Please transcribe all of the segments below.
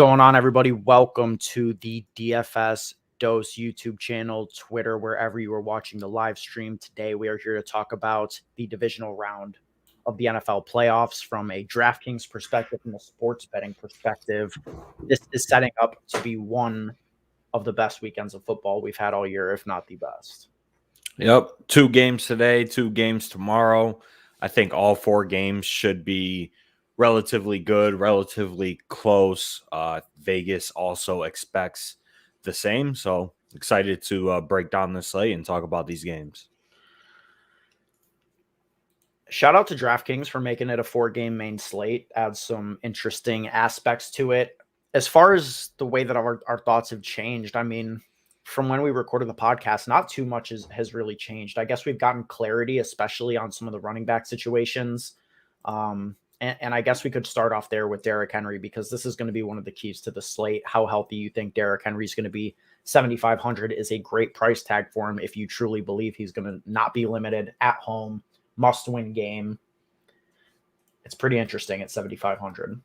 going on, everybody? Welcome to the DFS Dose YouTube channel, Twitter, wherever you are watching the live stream. Today, we are here to talk about the divisional round of the NFL playoffs from a DraftKings perspective, from a sports betting perspective. This is setting up to be one of the best weekends of football we've had all year, if not the best. Yep. 2 games today, 2 games tomorrow. I think all 4 games should be relatively good, relatively close. Vegas also expects the same. So excited to break down the slate and talk about these games. Shout out to DraftKings for making it a 4-game main slate. Adds some interesting aspects to it. As far as the way that our thoughts have changed, I mean, from when we recorded the podcast, not too much has really changed. I guess we've gotten clarity, especially on some of the running back situations. And I guess we could start off there with Derrick Henry, because this is going to be one of the keys to the slate. How healthy you think Derrick Henry is going to be. 7,500 is a great price tag for him if you truly believe he's going to not be limited at home. Must-win game. It's pretty interesting at 7,500.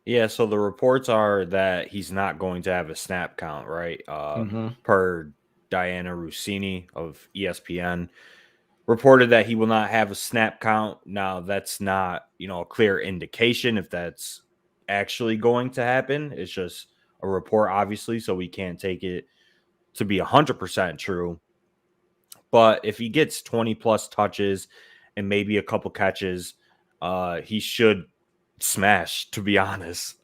Yeah, so the reports are that he's not going to have a snap count, right? Per Diana Rossini of ESPN. Reported that he will not have a snap count. Now, that's not, a clear indication if that's actually going to happen. It's just a report, obviously, so we can't take it to be 100% true. But if he gets 20-plus touches and maybe a couple catches, he should smash, to be honest.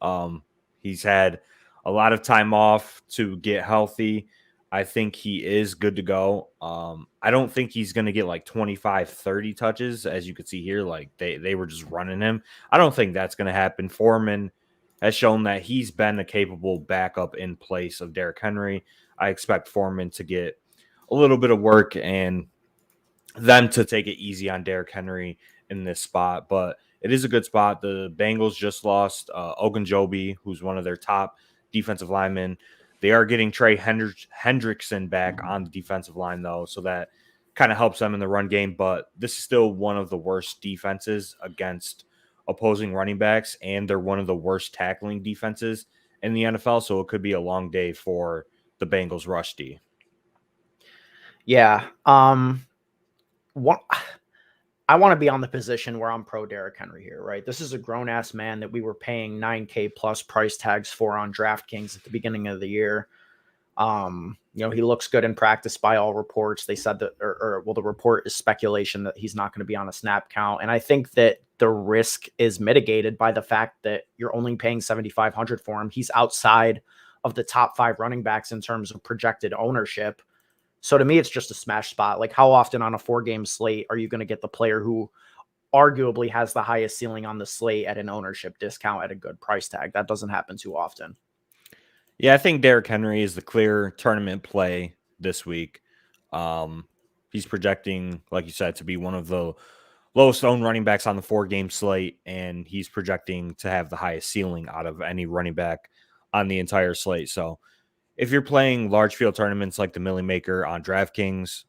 He's had a lot of time off to get healthy. I think he is good to go. I don't think he's going to get like 25, 30 touches, as you can see here. Like they were just running him. I don't think that's going to happen. Foreman has shown that he's been a capable backup in place of Derrick Henry. I expect Foreman to get a little bit of work and them to take it easy on Derrick Henry in this spot. But it is a good spot. The Bengals just lost Ogunjobi, who's one of their top defensive linemen. They are getting Trey Hendrickson back on the defensive line, though, so that kind of helps them in the run game. But this is still one of the worst defenses against opposing running backs, and they're one of the worst tackling defenses in the NFL, so it could be a long day for the Bengals rush D. Yeah. I want to be on the position where I'm pro Derrick Henry here, right? This is a grown-ass man that we were paying $9K plus price tags for on DraftKings at the beginning of the year. He looks good in practice by all reports. They said that, the report is speculation that he's not going to be on a snap count. And I think that the risk is mitigated by the fact that you're only paying $7,500 for him. He's outside of the top 5 running backs in terms of projected ownership. So to me, it's just a smash spot. Like, how often on a 4-game slate are you going to get the player who arguably has the highest ceiling on the slate at an ownership discount at a good price tag? That doesn't happen too often. Yeah, I think Derrick Henry is the clear tournament play this week. He's projecting, like you said, to be one of the lowest owned running backs on the 4-game slate, and he's projecting to have the highest ceiling out of any running back on the entire slate. So if you're playing large field tournaments like the Millie Maker on DraftKings,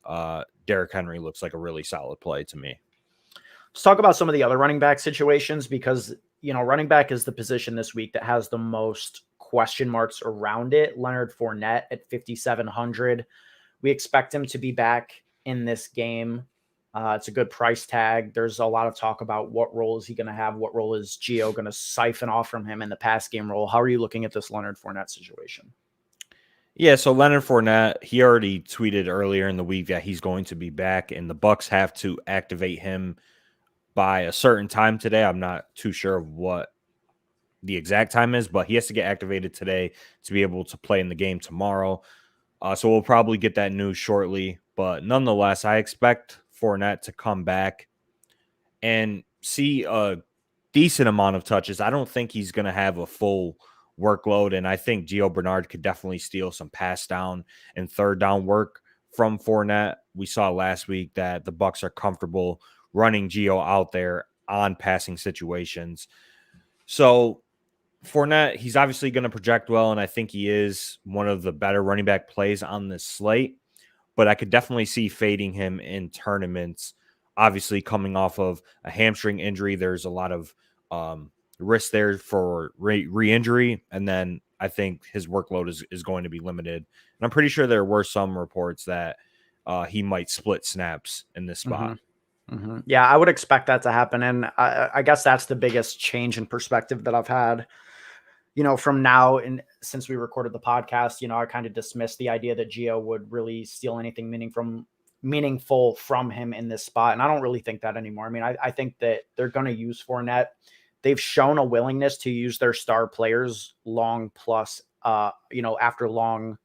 Derrick Henry looks like a really solid play to me. Let's talk about some of the other running back situations, because, running back is the position this week that has the most question marks around it. Leonard Fournette at 5,700. We expect him to be back in this game. It's a good price tag. There's a lot of talk about what role is he going to have. What role is Gio going to siphon off from him in the pass game role? How are you looking at this Leonard Fournette situation? Yeah, so Leonard Fournette, he already tweeted earlier in the week that he's going to be back, and the Bucs have to activate him by a certain time today. I'm not too sure of what the exact time is, but he has to get activated today to be able to play in the game tomorrow. So we'll probably get that news shortly. But nonetheless, I expect Fournette to come back and see a decent amount of touches. I don't think he's going to have a full workload, and I think Gio Bernard could definitely steal some pass down and third down work from Fournette. We saw last week that the Bucs are comfortable running Gio out there on passing situations. So Fournette, he's obviously going to project well, and I think he is one of the better running back plays on this slate, but I could definitely see fading him in tournaments. Obviously, coming off of a hamstring injury, there's a lot of risk there for re-injury, and then I think his workload is going to be limited. And I'm pretty sure there were some reports that he might split snaps in this spot. Yeah, I would expect that to happen. And I guess that's the biggest change in perspective that I've had, from now and since we recorded the podcast. I kind of dismissed the idea that Gio would really steal anything meaningful from him in this spot. And I don't really think that anymore. I mean, I think that they're going to use Fournette. They've shown a willingness to use their star players long plus, after long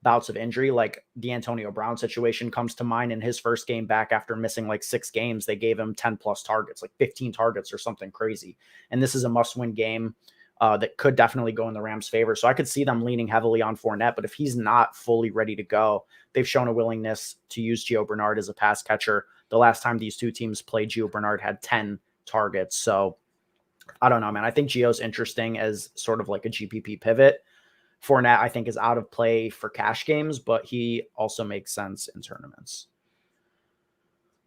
bouts of injury. Like the Antonio Brown situation comes to mind. In his first game back after missing like 6 games, they gave him 10 plus targets, like 15 targets or something crazy. And this is a must-win game that could definitely go in the Rams' favor. So I could see them leaning heavily on Fournette, but if he's not fully ready to go, they've shown a willingness to use Gio Bernard as a pass catcher. The last time these two teams played, Gio Bernard had 10 targets. So I don't know, man. I think Gio's interesting as sort of like a GPP pivot. Fournette, I think, is out of play for cash games, but he also makes sense in tournaments.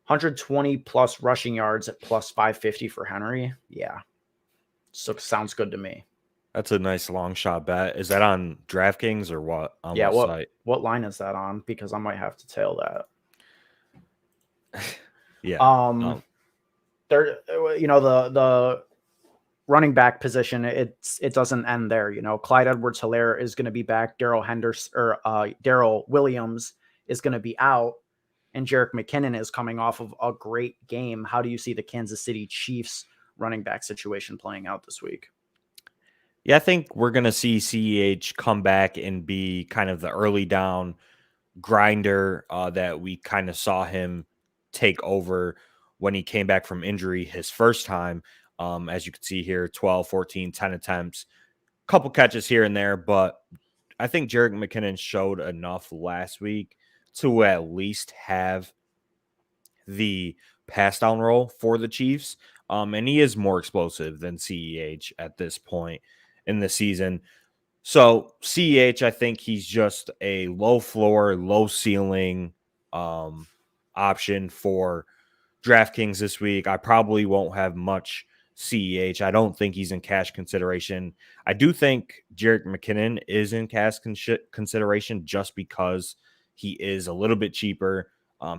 120 plus rushing yards at plus 550 for Henry. Yeah. So sounds good to me. That's a nice long shot bet. Is that on DraftKings or what? On yeah. what site? What line is that on? Because I might have to tail that. Yeah. There, the running back position, it doesn't end there. Clyde Edwards-Helaire is going to be back. Darrell Williams is going to be out, and Jerick McKinnon is coming off of a great game. How do you see the Kansas City Chiefs running back situation playing out this week? Yeah, I think we're going to see CEH come back and be kind of the early down grinder that we kind of saw him take over when he came back from injury his first time. As you can see here, 12, 14, 10 attempts, couple catches here and there. But I think Jerick McKinnon showed enough last week to at least have the pass down role for the Chiefs. And he is more explosive than CEH at this point in the season. So CEH, I think he's just a low floor, low ceiling option for DraftKings this week. I probably won't have much CEH. I don't think he's in cash consideration. I do think Jerick McKinnon is in cash consideration just because he is a little bit cheaper.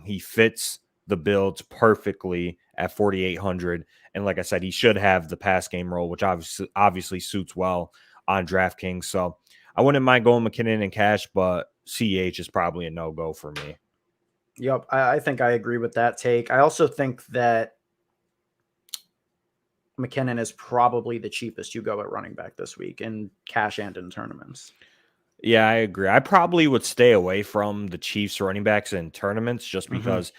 He fits the builds perfectly at 4,800. And like I said, he should have the pass game role, which obviously suits well on DraftKings. So I wouldn't mind going McKinnon in cash, but CEH is probably a no-go for me. Yep, I think I agree with that take. I also think that McKinnon is probably the cheapest you go at running back this week in cash and in tournaments. Yeah, I agree. I probably would stay away from the Chiefs running backs in tournaments just because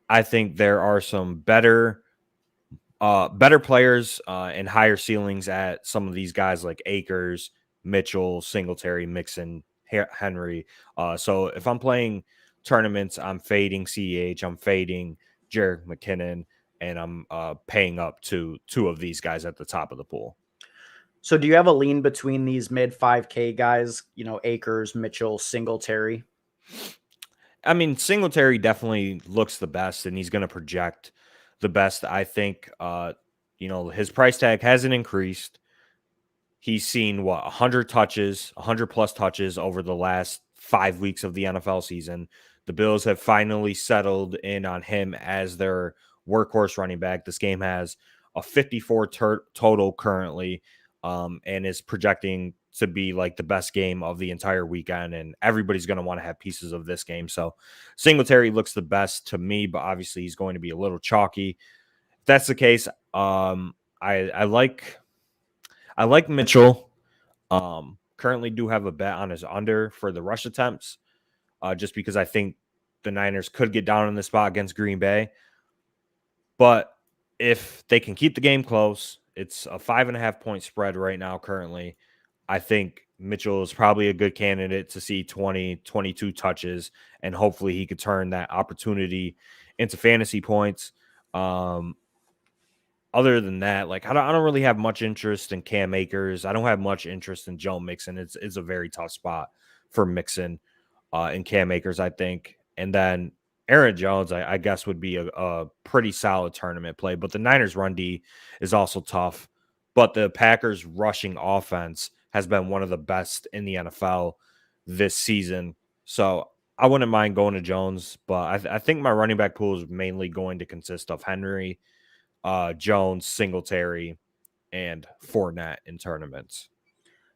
I think there are some better players and higher ceilings at some of these guys like Akers, Mitchell, Singletary, Mixon, Henry. So if I'm playing tournaments, I'm fading CEH, I'm fading Jerick McKinnon, and I'm paying up to 2 of these guys at the top of the pool. So do you have a lean between these mid 5K guys, Akers, Mitchell, Singletary? I mean, Singletary definitely looks the best, and he's going to project the best. I think, his price tag hasn't increased. He's seen 100 plus touches over the last 5 weeks of the NFL season. The Bills have finally settled in on him as their workhorse running back. This game has a 54 total currently, and is projecting to be like the best game of the entire weekend, and everybody's going to want to have pieces of this game. So Singletary looks the best to me, but obviously he's going to be a little chalky. If that's the case, I like Mitchell. Currently do have a bet on his under for the rush attempts, just because I think the Niners could get down in the spot against Green Bay. But if they can keep the game close, it's a 5.5 point spread right now currently. I think Mitchell is probably a good candidate to see 20, 22 touches, and hopefully he could turn that opportunity into fantasy points. Other than that, I don't really have much interest in Cam Akers. I don't have much interest in Joe Mixon. It's a very tough spot for Mixon and Cam Akers, I think. And then Aaron Jones, I guess, would be a pretty solid tournament play. But the Niners run D is also tough. but the Packers rushing offense has been one of the best in the NFL this season. So I wouldn't mind going to Jones, but I think my running back pool is mainly going to consist of Henry, Jones, Singletary, and Fournette in tournaments.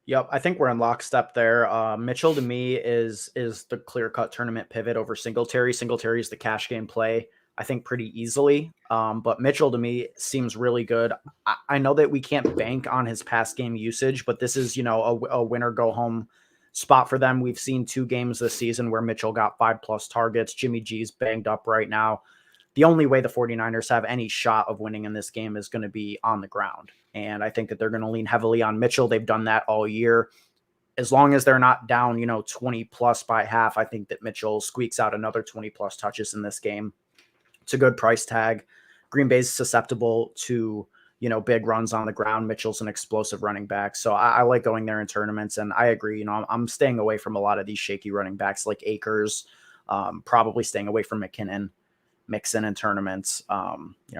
Yep, I think we're in lockstep there. Mitchell to me is the clear-cut tournament pivot over Singletary. Singletary is the cash game play, I think, pretty easily. But Mitchell to me seems really good. I know that we can't bank on his pass game usage, but this is, a winner go home spot for them. We've seen 2 games this season where Mitchell got 5+ targets. Jimmy G's banged up right now. The only way the 49ers have any shot of winning in this game is going to be on the ground. And I think that they're going to lean heavily on Mitchell. They've done that all year. As long as they're not down, 20 plus by half, I think that Mitchell squeaks out another 20 plus touches in this game. It's a good price tag. Green Bay's susceptible to, big runs on the ground. Mitchell's an explosive running back. So I like going there in tournaments. And I agree, I'm staying away from a lot of these shaky running backs like Akers, probably staying away from McKinnon, Mixon in tournaments,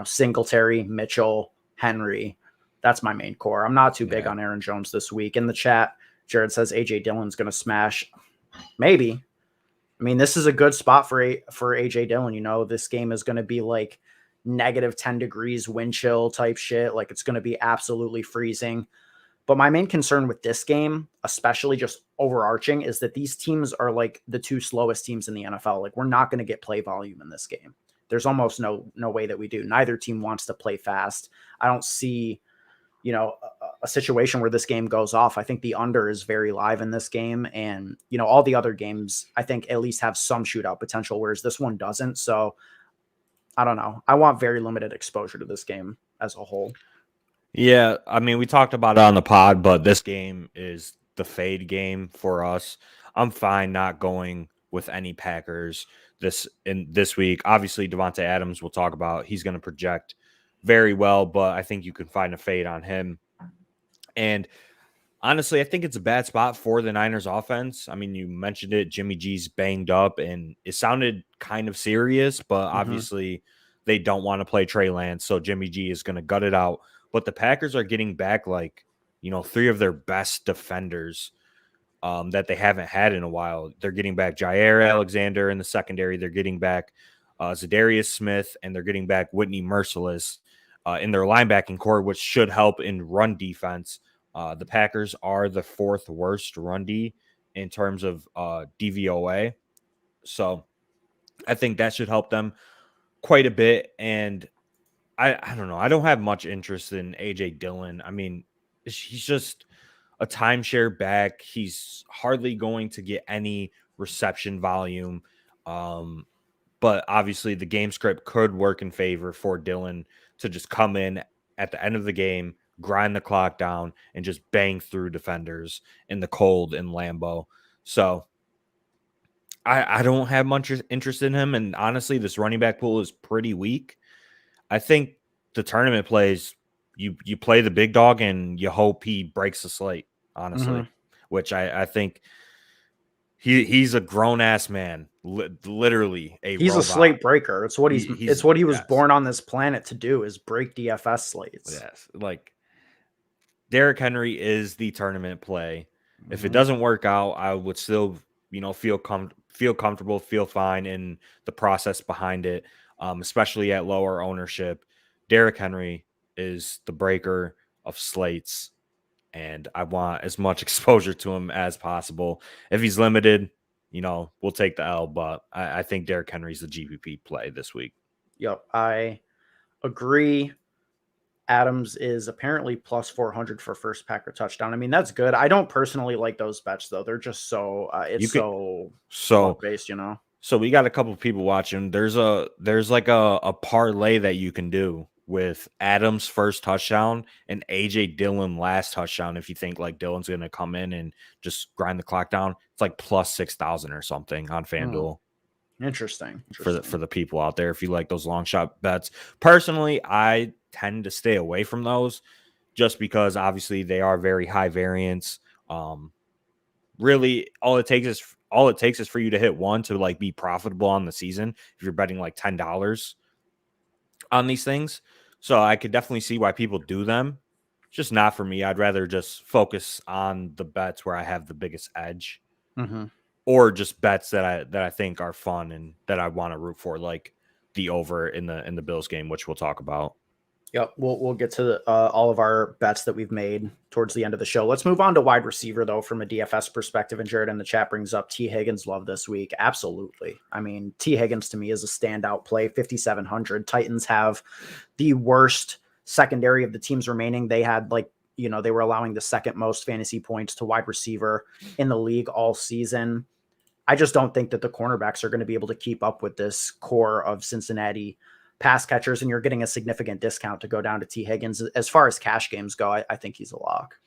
Singletary, Mitchell, Henry. That's my main core. I'm not too big on Aaron Jones this week. In the chat, Jared says AJ Dillon's going to smash. Maybe. I mean, this is a good spot for AJ Dillon. This game is going to be like negative 10 degrees wind chill type shit. Like, it's going to be absolutely freezing. But my main concern with this game, especially just overarching, is that these teams are like the 2 slowest teams in the NFL. Like, we're not going to get play volume in this game. There's almost no way that we do. Neither team wants to play fast. I don't see a situation where this game goes off. I think the under is very live in this game. And, all the other games, I think at least have some shootout potential, whereas this one doesn't. So I don't know. I want very limited exposure to this game as a whole. Yeah. I mean, we talked about it on the pod, but this game is the fade game for us. I'm fine not going with any Packers this week. Obviously, Devontae Adams we'll talk about. He's going to project very well, but I think you can find a fade on him. And honestly, I think it's a bad spot for the Niners offense. I mean, you mentioned it. Jimmy G's banged up, and it sounded kind of serious, but obviously they don't want to play Trey Lance, so Jimmy G is going to gut it out. But the Packers are getting back 3 of their best defenders that they haven't had in a while. They're getting back Jair Alexander in the secondary. They're getting back Zadarius Smith, and they're getting back Whitney Merciless in their linebacking core, which should help in run defense. The Packers are the 4th worst run D in terms of DVOA. So I think that should help them quite a bit. And I don't know. I don't have much interest in AJ Dillon. I mean, he's just a timeshare back. He's hardly going to get any reception volume. But obviously the game script could work in favor for Dillon to just come in at the end of the game, grind the clock down, and just bang through defenders in the cold in Lambeau. So I don't have much interest in him. And honestly, this running back pool is pretty weak. I think the tournament plays, you play the big dog and you hope he breaks the slate, honestly, which I think he's a grown ass man, literally he's robot. A slate breaker. It's what it's what he was born on this planet to do, is break DFS slates. Yes. Like, Derrick Henry is the tournament play. If it doesn't work out, I would still, feel comfortable, feel fine in the process behind it, especially at lower ownership. Derrick Henry is the breaker of slates, and I want as much exposure to him as possible. If he's limited, we'll take the L, but I think Derrick Henry's the GPP play this week. Yep, I agree. Adams is apparently plus 400 for first Packer touchdown. I mean, that's good. I don't personally like those bets, though. They're just so so based, So we got a couple of people watching. There's like a parlay that you can do with Adams' first touchdown and AJ Dillon last touchdown. If you think like Dillon's going to come in and just grind the clock down, it's like plus 6,000 or something on FanDuel. Interesting. For the people out there, if you like those long shot bets. Personally, I tend to stay away from those just because obviously they are very high variance. Really, all it takes is for you to hit one to like be profitable on the season if you're betting like $10 on these things. So I could definitely see why people do them just not for me. I'd rather just focus on the bets where I have the biggest edge, or just bets that I think are fun and that I want to root for, like the over in the Bills game, which we'll talk about. Yep, we'll get to all of our bets that we've made towards the end of the show. Let's move on to wide receiver, though, from a DFS perspective. And Jared in the chat brings up T. Higgins love this week. Absolutely. I mean, T. Higgins to me is a standout play, 5,700. Titans have the worst secondary of the teams remaining. They had they were allowing the second most fantasy points to wide receiver in the league all season. I just don't think that the cornerbacks are going to be able to keep up with this core of Cincinnati pass catchers, and you're getting a significant discount to go down to T. Higgins. As far as cash games go, I think he's a lock.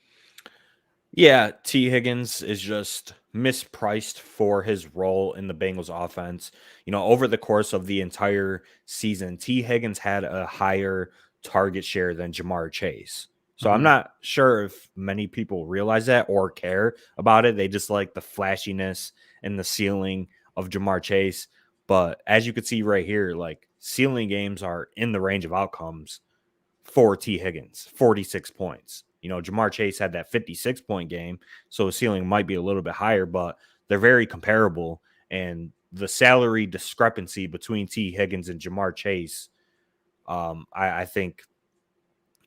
Yeah, T. Higgins is just mispriced for his role in the Bengals offense. Over the course of the entire season, T. Higgins had a higher target share than Jamar Chase. So I'm not sure if many people realize that or care about it. They just like the flashiness and the ceiling of Jamar Chase. But as you can see right here, like ceiling games are in the range of outcomes for T. Higgins, 46 points. Jamar Chase had that 56-point game, so his ceiling might be a little bit higher, but they're very comparable. And the salary discrepancy between T. Higgins and Jamar Chase, I think,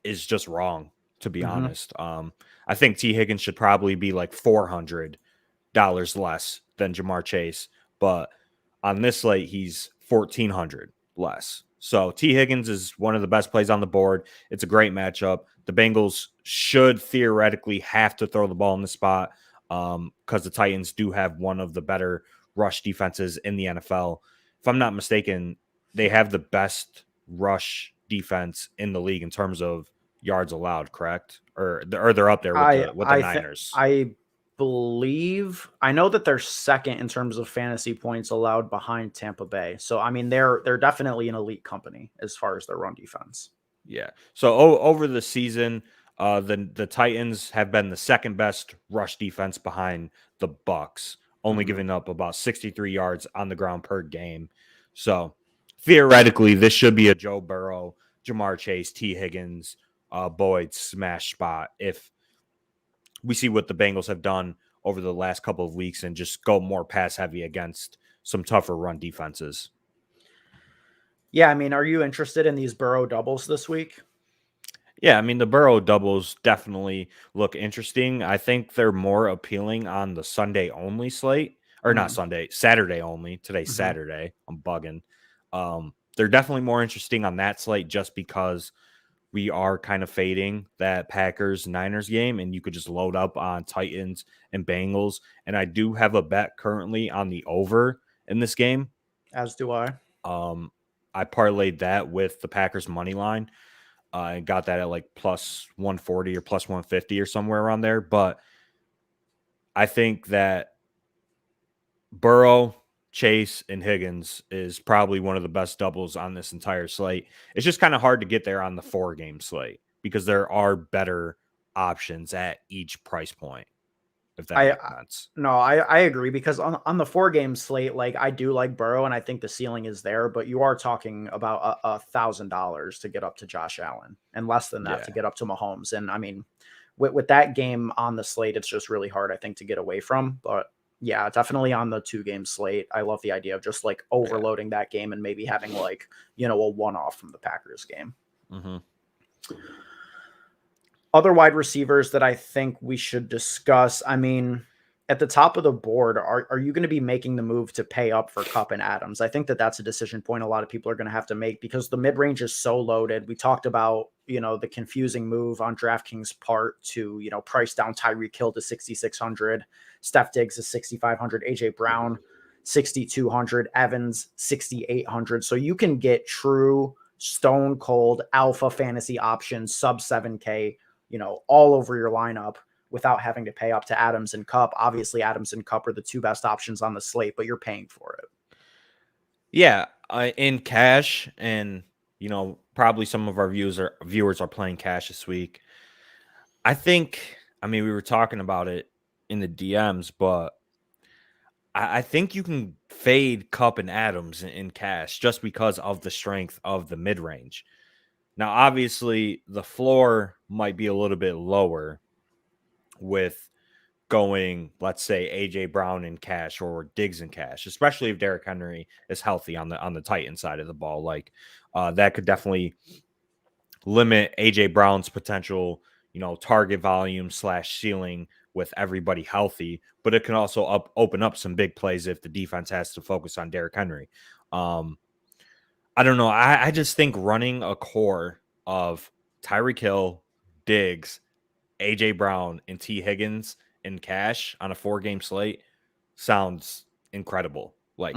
is just wrong, to be honest. I think T. Higgins should probably be like $400 less than Jamar Chase, but on this slate, he's $1,400 less. So T. Higgins is one of the best plays on the board. It's a great matchup. The Bengals should theoretically have to throw the ball in the spot because the Titans do have one of the better rush defenses in the NFL. If I'm not mistaken, they have the best rush defense in the league in terms of yards allowed, correct? Or they're up there with the Niners. I believe I know that they're second in terms of fantasy points allowed behind Tampa Bay. So I mean they're definitely an elite company as far as their run defense. Yeah. So over the season, the Titans have been the second best rush defense behind the Bucks, only giving up about 63 yards on the ground per game. So theoretically, this should be a Joe Burrow, Jamar Chase, T. Higgins, Boyd smash spot if we see what the Bengals have done over the last couple of weeks and just go more pass heavy against some tougher run defenses. Yeah, I mean, are you interested in these Burrow doubles this week? Yeah, I mean, the Burrow doubles definitely look interesting. I think they're more appealing on the Sunday only slate, or not Sunday, Saturday only. Today's Saturday. I'm bugging. They're definitely more interesting on that slate just because we are kind of fading that Packers-Niners game, and you could just load up on Titans and Bengals. And I do have a bet currently on the over in this game. As do I. I parlayed that with the Packers money line. And got that at like plus 140 or plus 150 or somewhere around there. But I think that Burrow, Chase, and Higgins is probably one of the best doubles on this entire slate. It's just kind of hard to get there on the 4-game slate because there are better options at each price point. If that makes sense. No, I agree because on the 4-game slate, like I do like Burrow and I think the ceiling is there, but you are talking about $1,000 to get up to Josh Allen and less than that to get up to Mahomes. And I mean, with that game on the slate, it's just really hard, I think, to get away from. But yeah, definitely on the 2-game slate. I love the idea of just like overloading that game and maybe having like, a one-off from the Packers game. Other wide receivers that I think we should discuss. I mean, at the top of the board, are you going to be making the move to pay up for Kupp and Adams? I think that's a decision point a lot of people are going to have to make because the mid-range is so loaded. We talked about, the confusing move on DraftKings part to, price down Tyreek Hill to 6,600, Steph Diggs is 6,500, AJ Brown 6,200, Evans 6,800. So you can get true stone cold alpha fantasy options sub 7K, all over your lineup without having to pay up to Adams and Kupp. Obviously, Adams and Kupp are the two best options on the slate, but you're paying for it. Yeah, in cash, and probably some of our viewers are playing cash this week. I think, we were talking about it in the DMs, but I think you can fade Kupp and Adams in cash just because of the strength of the mid range. Now, obviously, the floor might be a little bit lower with going, let's say, AJ Brown in cash or Diggs in cash, especially if Derrick Henry is healthy on the Titan side of the ball. Like that could definitely limit AJ Brown's potential, target volume / ceiling with everybody healthy. But it can also open up some big plays if the defense has to focus on Derrick Henry. I don't know. I just think running a core of Tyreek Hill, Diggs, AJ Brown, and T. Higgins in cash on a 4-game slate sounds incredible. Like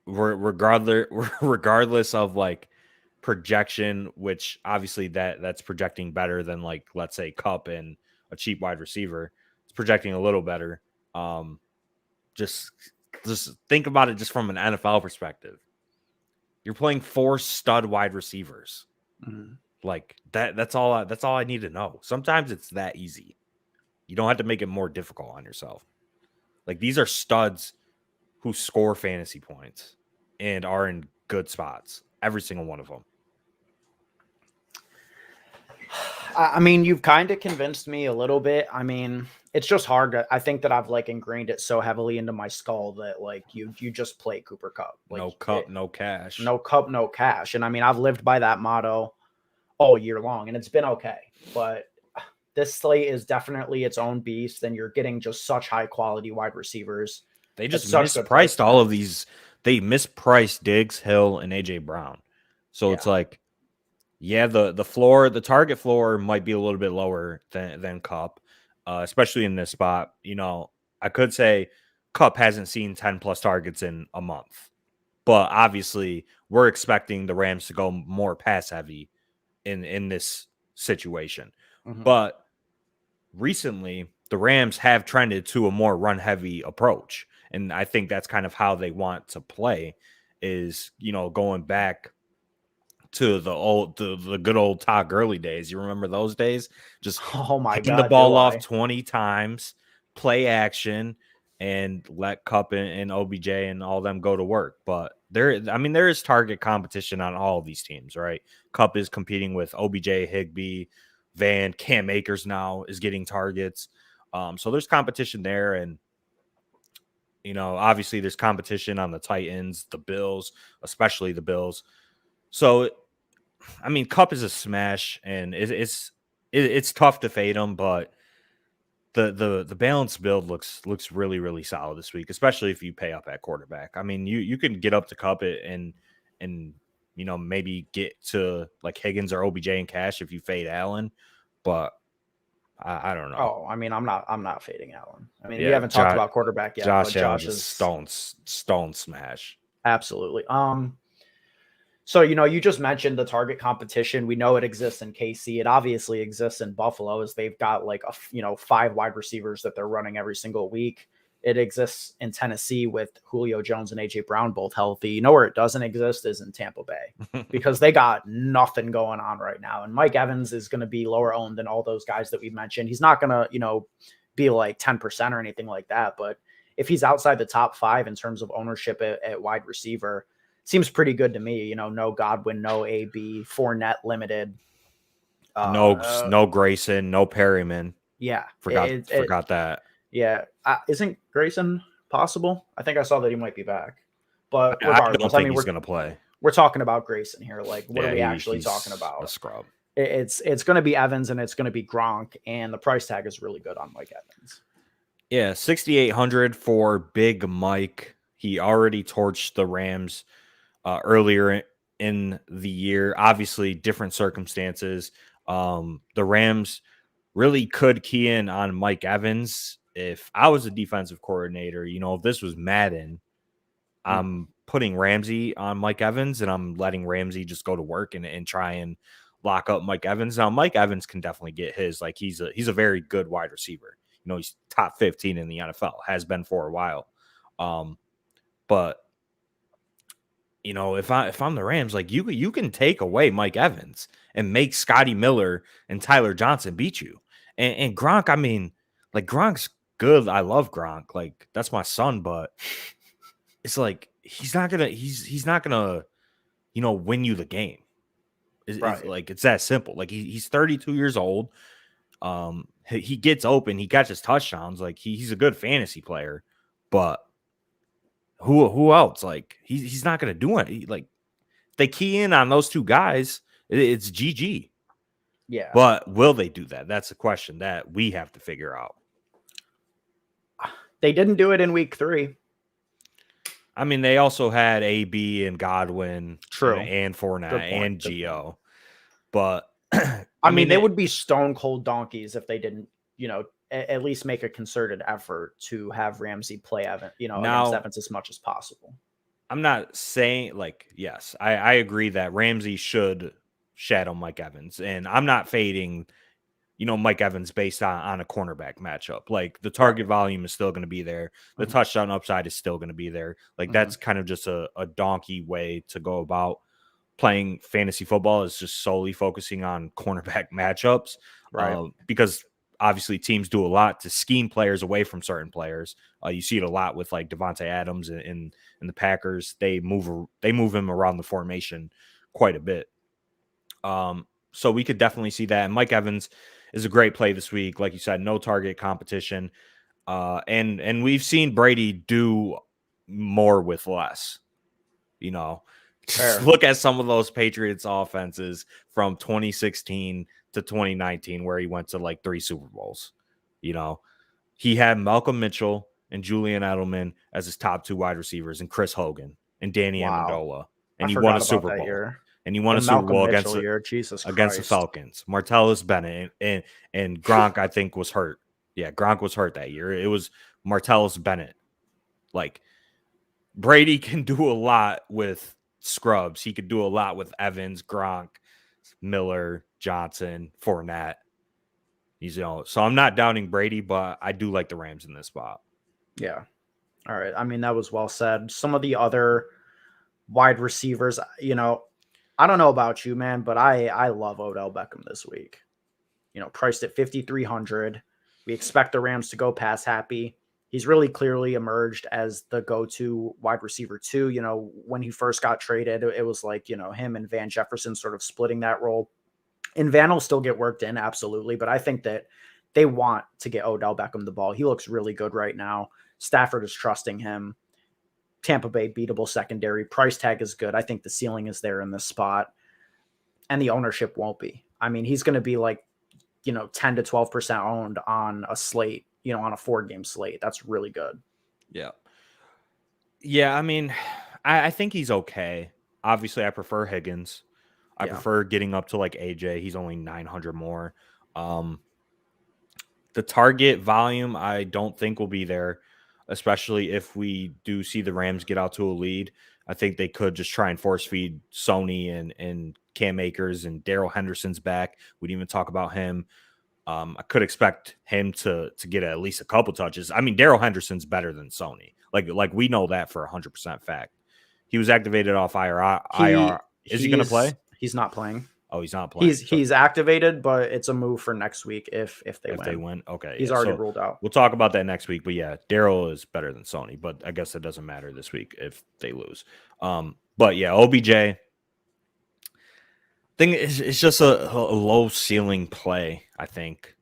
regardless of like projection, which obviously that's projecting better than like, let's say, Kupp and a cheap wide receiver. It's projecting a little better. Just think about it just from an NFL perspective. You're playing 4 stud wide receivers. Like that's all I need to know. Sometimes it's that easy. You don't have to make it more difficult on yourself. Like these are studs who score fantasy points and are in good spots. Every single one of them. I mean, you've kind of convinced me a little bit. I mean, it's just hard I think that I've like ingrained it so heavily into my skull that like you just play Cooper Kupp. Like, no Kupp, no cash. No Kupp, no cash. And I mean, I've lived by that motto all year long, and it's been okay. But this slate is definitely its own beast, and you're getting just such high quality wide receivers. They just mispriced all of these. They mispriced Diggs, Hill, and AJ Brown. So it's like, yeah, the floor, the target floor might be a little bit lower than Kupp, especially in this spot. I could say Kupp hasn't seen 10 plus targets in a month, but obviously we're expecting the Rams to go more pass heavy in this situation. But recently the Rams have trended to a more run heavy approach. And I think that's kind of how they want to play is, going back to the good old Todd Gurley days. You remember those days? Just picking the ball off 20 times, play action, and let Kupp and OBJ and all them go to work. But there is target competition on all of these teams, right? Kupp is competing with OBJ, Higbee, Van, Cam Akers now is getting targets. So there's competition there. And, obviously there's competition on the Titans, the Bills, especially the Bills. So, I mean, Kupp is a smash, and it's tough to fade him, but the balanced build looks really, really solid this week, especially if you pay up at quarterback. I mean, you can get up to Kupp and maybe get to like Higgins or OBJ in cash if you fade Allen, but I don't know. Oh, I mean, I'm not fading Allen. I mean, we haven't talked about quarterback yet. Josh Allen is stone smash. Absolutely. So, you just mentioned the target competition. We know it exists in KC. It obviously exists in Buffalo as they've got like 5 wide receivers that they're running every single week. It exists in Tennessee with Julio Jones and AJ Brown both healthy. Where it doesn't exist is in Tampa Bay because they got nothing going on right now. And Mike Evans is going to be lower owned than all those guys that we mentioned. He's not going to, be like 10% or anything like that. But if he's outside the top 5 in terms of ownership at wide receiver, seems pretty good to me. No Godwin, no AB, Fournette limited. No Grayson, no Perryman. Yeah. Forgot that. Yeah. Isn't Grayson possible? I think I saw that he might be back. But regardless, I don't think he's going to play. We're talking about Grayson here. Like, what are we actually talking about? A scrub. It's going to be Evans and it's going to be Gronk, and the price tag is really good on Mike Evans. Yeah, 6,800 for Big Mike. He already torched the Rams earlier in the year. Obviously, different circumstances. The Rams really could key in on Mike Evans. If I was a defensive coordinator, if this was Madden, I'm putting Ramsey on Mike Evans and I'm letting Ramsey just go to work and try and lock up Mike Evans. Now, Mike Evans can definitely get his. Like, he's a very good wide receiver. He's top 15 in the NFL, has been for a while. But if I'm the Rams, like you can take away Mike Evans and make Scotty Miller and Tyler Johnson beat you. And Gronk, I mean, like Gronk's good. I love Gronk. Like, that's my son, but it's like he's not gonna win you the game. It's like, it's that simple. Like he's 32 years old. He gets open, he catches touchdowns. Like he's a good fantasy player, but who else? Like he's not gonna do it. Like they key in on those two guys, it's GG. Yeah. But will they do that? That's a question that we have to figure out. They didn't do it in week 3. I mean, they also had AB and Godwin, True, and Fournette and Gio. But I mean, they would be stone cold donkeys if they didn't, at least make a concerted effort to have Ramsey play against Evans as much as possible. I'm not saying, like, yes, I agree that Ramsey should shadow Mike Evans, and I'm not fading, Mike Evans based on a cornerback matchup. Like the target volume is still going to be there. The touchdown upside is still going to be there. Like that's kind of just a donkey way to go about playing fantasy football, is just solely focusing on cornerback matchups. Right. Because obviously teams do a lot to scheme players away from certain players. You see it a lot with like Devontae Adams in the Packers. They move him around the formation quite a bit. So we could definitely see that. And Mike Evans is a great play this week. Like you said, no target competition. And we've seen Brady do more with less. Just look at some of those Patriots offenses from 2016 to 2019, where he went to like 3 Super Bowls. He had Malcolm Mitchell and Julian Edelman as his top 2 wide receivers, and Chris Hogan and Danny Amendola. And he won a Super Bowl. Year. And he won a Super Bowl against the Falcons. Martellus Bennett and Gronk, I think, was hurt. Yeah, Gronk was hurt that year. It was Martellus Bennett. Like, Brady can do a lot with scrubs. He could do a lot with Evans, Gronk, Miller, Johnson, Fournette. So I'm not doubting Brady, but I do like the Rams in this spot. Yeah. All right. I mean, that was well said. Some of the other wide receivers, I don't know about you, man, but I love Odell Beckham this week. Priced at 5,300. We expect the Rams to go pass happy. He's really clearly emerged as the go-to wide receiver too. When he first got traded, it was like, him and Van Jefferson sort of splitting that role. And Van will still get worked in, absolutely. But I think that they want to get Odell Beckham the ball. He looks really good right now. Stafford is trusting him. Tampa Bay beatable secondary. Price tag is good. I think the ceiling is there in this spot. And the ownership won't be. I mean, he's going to be like, 10 to 12% owned on a slate, on a 4-game slate. That's really good. Yeah. Yeah, I mean, I think he's okay. Obviously, I prefer Higgins. I prefer getting up to like AJ. He's only 900 more. The target volume, I don't think will be there, especially if we do see the Rams get out to a lead. I think they could just try and force feed Sony and Cam Akers, and Darrell Henderson's back. We'd even talk about him. I could expect him to get at least a couple touches. I mean, Darrell Henderson's better than Sony. Like we know that for 100% fact. He was activated off IR. Is he going to play? He's not playing. Oh, he's not playing. He's activated, but it's a move for next week if they win. Okay. He's already ruled out. We'll talk about that next week. But yeah, Darrell is better than Sony, but I guess it doesn't matter this week if they lose. But yeah, OBJ. Thing is, it's just a low ceiling play, I think.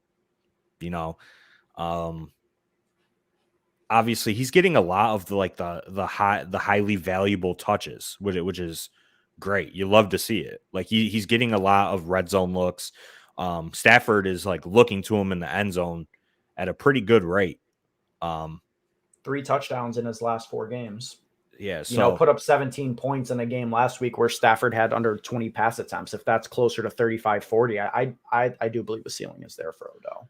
Obviously he's getting a lot of the highly valuable touches, which is great. You love to see it. Like he's getting a lot of red zone looks. Stafford is like looking to him in the end zone at a pretty good rate. 3 touchdowns in his last 4 games. Yeah, so put up 17 points in a game last week where Stafford had under 20 pass attempts. If that's closer to 35-40, I do believe the ceiling is there for Odell.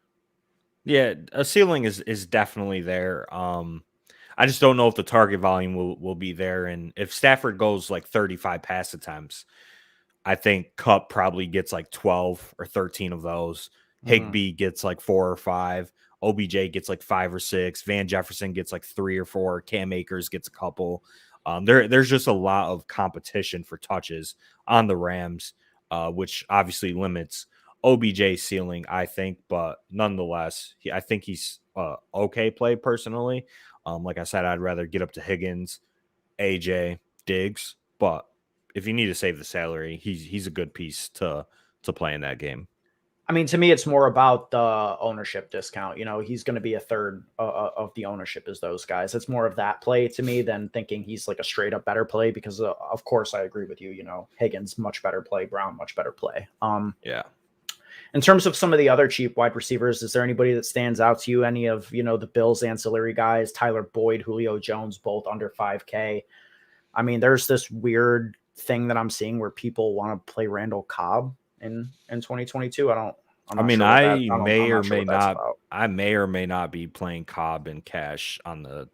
Yeah, a ceiling is definitely there. I just don't know if the target volume will be there. And if Stafford goes like 35 pass attempts, I think Kupp probably gets like 12 or 13 of those. Higbee gets like 4 or 5. OBJ gets like 5 or 6. Van Jefferson gets like 3 or 4. Cam Akers gets a couple. There's just a lot of competition for touches on the Rams, which obviously limits OBJ's ceiling, I think. But nonetheless, I think he's okay play personally. Like I said, I'd rather get up to Higgins, AJ, Diggs. But to save the salary, he's a good piece to play in that game. I mean, to me, it's more about the ownership discount. He's going to be a third of the ownership as those guys. It's more of that play to me than thinking he's like a straight up better play because, of course, I agree with you. Higgins, much better play. Brown, much better play. Yeah. In terms of some of the other cheap wide receivers, is there anybody that stands out to you? Any of, the Bills ancillary guys, Tyler Boyd, Julio Jones, both under 5K? I mean, there's this weird thing that I'm seeing where people want to play Randall Cobb in 2022. I may or may not be playing Cobb in cash on the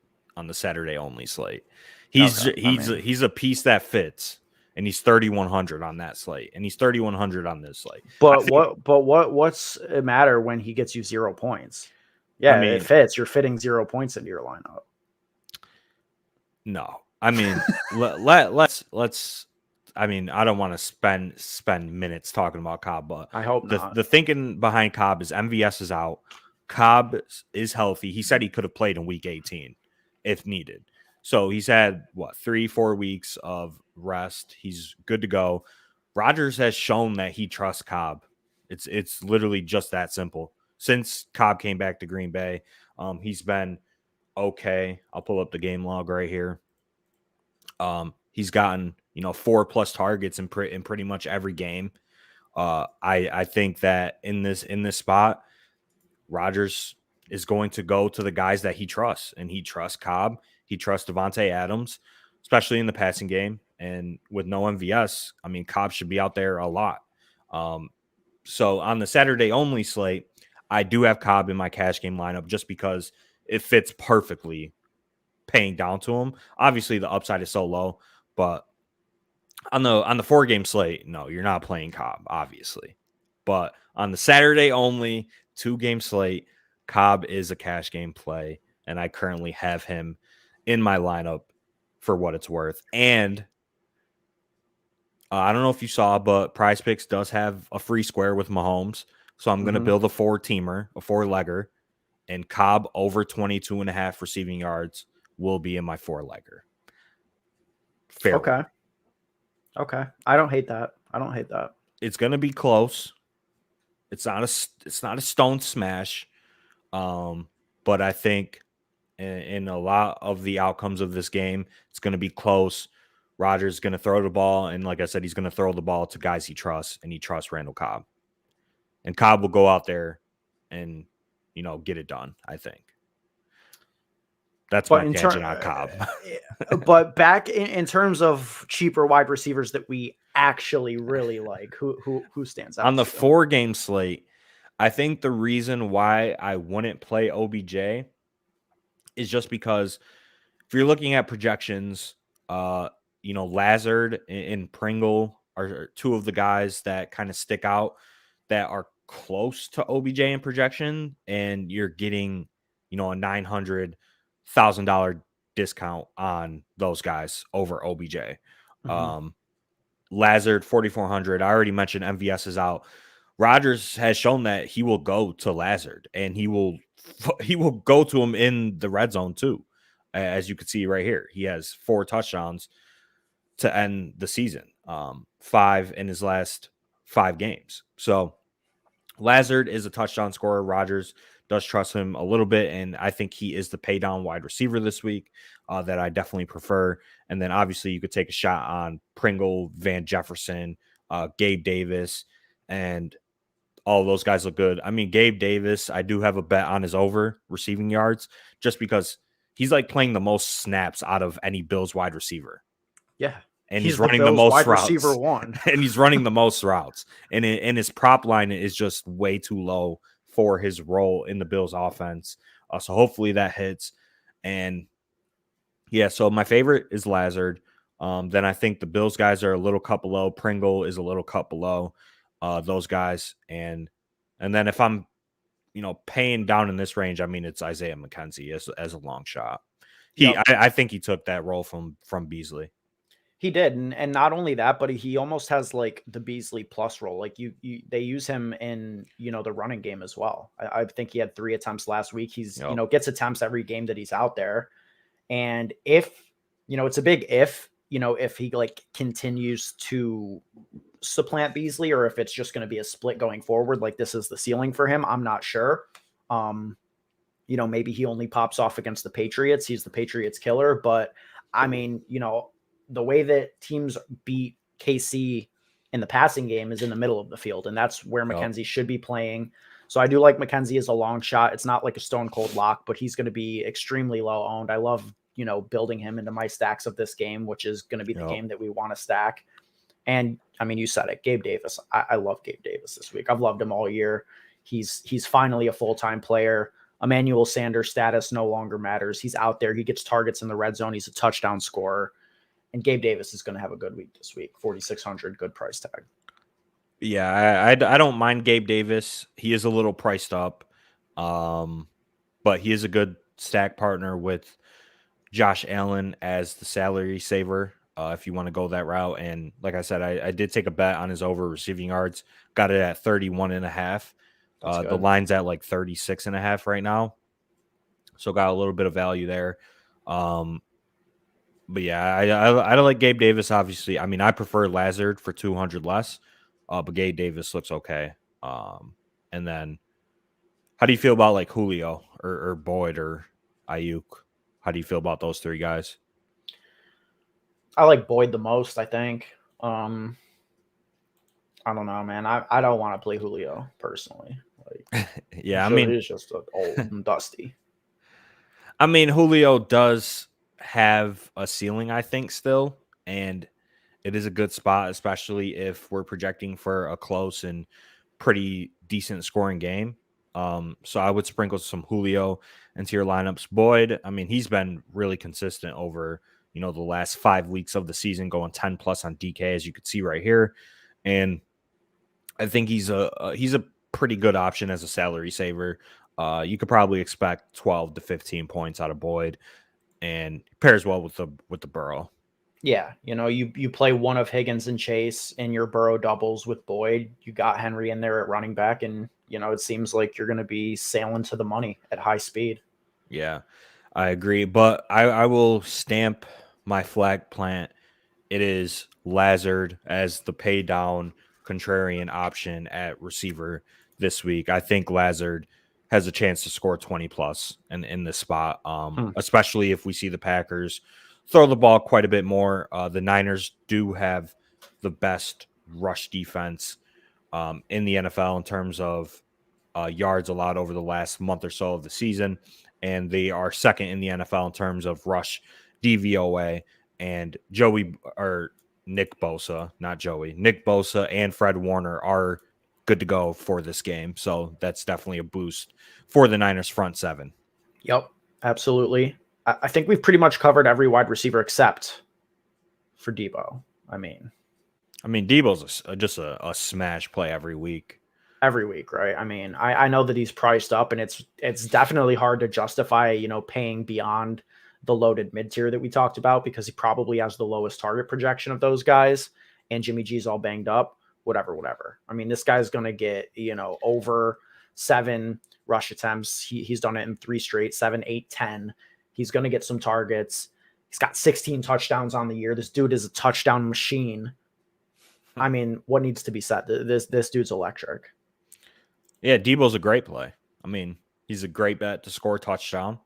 Saturday only slate. He's a piece that fits, and he's 3,100 on that slate, and he's 3,100 on this slate. But what's it matter when he gets you 0 points? Yeah, it fits. You're fitting 0 points into your lineup. No, I mean, let's. I mean, I don't want to spend minutes talking about Cobb, but I hope not. The thinking behind Cobb is MVS is out. Cobb is healthy. He said he could have played in week 18 if needed. So he's had 3-4 weeks of rest. He's good to go. Rodgers has shown that he trusts Cobb. It's literally just that simple. Since Cobb came back to Green Bay, he's been okay. I'll pull up the game log right here. He's gotten 4+ targets in pretty much every game. I think that in this spot, Rodgers is going to go to the guys that he trusts, and he trusts Cobb. He trusts Devontae Adams, especially in the passing game. And with no MVS, I mean, Cobb should be out there a lot. So on the Saturday only slate, I do have Cobb in my cash game lineup just because it fits perfectly paying down to him. Obviously, the upside is so low, but on the 4-game slate, no, you're not playing Cobb, obviously. But on the Saturday only 2-game slate, Cobb is a cash game play, and I currently have him in my lineup for what it's worth. And I don't know if you saw, but Prize Picks does have a free square with Mahomes. So I'm going to build a 4-teamer, a 4-legger, and Cobb over 22.5 receiving yards will be in my 4-legger. Fair. Okay. I don't hate that. It's going to be close. It's not a stone smash. But I think in a lot of the outcomes of this game, it's going to be close. Rodgers is going to throw the ball, and like I said, he's going to throw the ball to guys he trusts, and he trusts Randall Cobb. And Cobb will go out there and, get it done, I think. That's my tangent on Cobb. But back in terms of cheaper wide receivers that we actually really like, who stands out? On the 4-game slate, I think the reason why I wouldn't play OBJ is just because if you're looking at projections, Lazard and Pringle are two of the guys that kind of stick out that are close to OBJ in projection, and you're getting, a $900,000 discount on those guys over OBJ. Lazard 4,400. I already mentioned MVS is out. Rodgers has shown that he will go to Lazard, and he will go to him in the red zone too. As you can see right here, he has 4 touchdowns to end the season, 5 in his last 5 games. So Lazard is a touchdown scorer. Rodgers does trust him a little bit, and I think he is the pay down wide receiver this week that I definitely prefer. And then obviously you could take a shot on Pringle, Van Jefferson, Gabe Davis, and all those guys look good. I mean, Gabe Davis, I do have a bet on his over receiving yards just because he's like playing the most snaps out of any Bills wide receiver. Yeah. And he's running the most wide routes. Receiver one. And he's running the most routes. And his prop line is just way too low for his role in the Bills offense. So hopefully that hits. And yeah, so my favorite is Lazard. Then I think the Bills guys are a little cut below. Pringle is a little cut below those guys. And then if I'm, paying down in this range, I mean, it's Isaiah McKenzie as a long shot. I think he took that role from Beasley. He did, and not only that, but he almost has like the Beasley plus role. Like they use him in the running game as well. I think he had 3 attempts last week. He's gets attempts every game that he's out there, and if it's a big if if he like continues to supplant Beasley or if it's just going to be a split going forward, like this is the ceiling for him. I'm not sure. Maybe he only pops off against the Patriots. He's the Patriots killer. But I mean, the way that teams beat KC in the passing game is in the middle of the field. And that's where McKenzie should be playing. So I do like McKenzie as a long shot. It's not like a stone cold lock, but he's going to be extremely low owned. I love, building him into my stacks of this game, which is going to be the game that we want to stack. And I mean, you said it, Gabe Davis. I love Gabe Davis this week. I've loved him all year. He's finally a full-time player. Emmanuel Sanders status no longer matters. He's out there. He gets targets in the red zone. He's a touchdown scorer. And Gabe Davis is going to have a good week this week. 4,600, good price tag. Yeah, I don't mind Gabe Davis. He is a little priced up, but he is a good stack partner with Josh Allen as the salary saver, if you want to go that route. And like I said, I did take a bet on his over receiving yards. Got it at 31.5. The line's at like 36.5 right now. So got a little bit of value there. But yeah, I like Gabe Davis, obviously. I mean, I prefer Lazard for 200 less, but Gabe Davis looks okay. And then how do you feel about like Julio or Boyd or Ayuk? How do you feel about those three guys? I like Boyd the most, I think. I don't know, man. I don't want to play Julio personally. Like, yeah, I mean, he's just old and dusty. I mean, Julio does have a ceiling, I think, still, and it is a good spot, especially if we're projecting for a close and pretty decent scoring game. So I would sprinkle some Julio into your lineups. Boyd, I mean, he's been really consistent over, the last 5 weeks of the season, going 10 plus on DK, as you could see right here. And I think he's a pretty good option as a salary saver. You could probably expect 12 to 15 points out of Boyd, and pairs well with the Burrow. Yeah, you play one of Higgins and Chase in your Burrow doubles with Boyd. You got Henry in there at running back, and it seems like you're going to be sailing to the money at high speed. Yeah, I agree, but I will stamp my flag plant. It is Lazard as the pay down contrarian option at receiver this week. I think Lazard has a chance to score 20 plus in this spot, especially if we see the Packers throw the ball quite a bit more. The Niners do have the best rush defense in the NFL in terms of yards allowed over the last month or so of the season, and they are second in the NFL in terms of rush DVOA. And Nick Bosa and Fred Warner are good to go for this game. So that's definitely a boost for the Niners front seven. Yep, absolutely. I think we've pretty much covered every wide receiver except for Deebo. I mean, Deebo's just a smash play every week. Every week, right? I mean, I know that he's priced up, and it's definitely hard to justify, paying beyond the loaded mid-tier that we talked about, because he probably has the lowest target projection of those guys, and Jimmy G's all banged up. Whatever. I mean, this guy's going to get, over 7 rush attempts. He's done it in 3 straight, 7, 8, 10. He's going to get some targets. He's got 16 touchdowns on the year. This dude is a touchdown machine. I mean, what needs to be said? This dude's electric. Yeah, Deebo's a great play. I mean, he's a great bet to score a touchdown.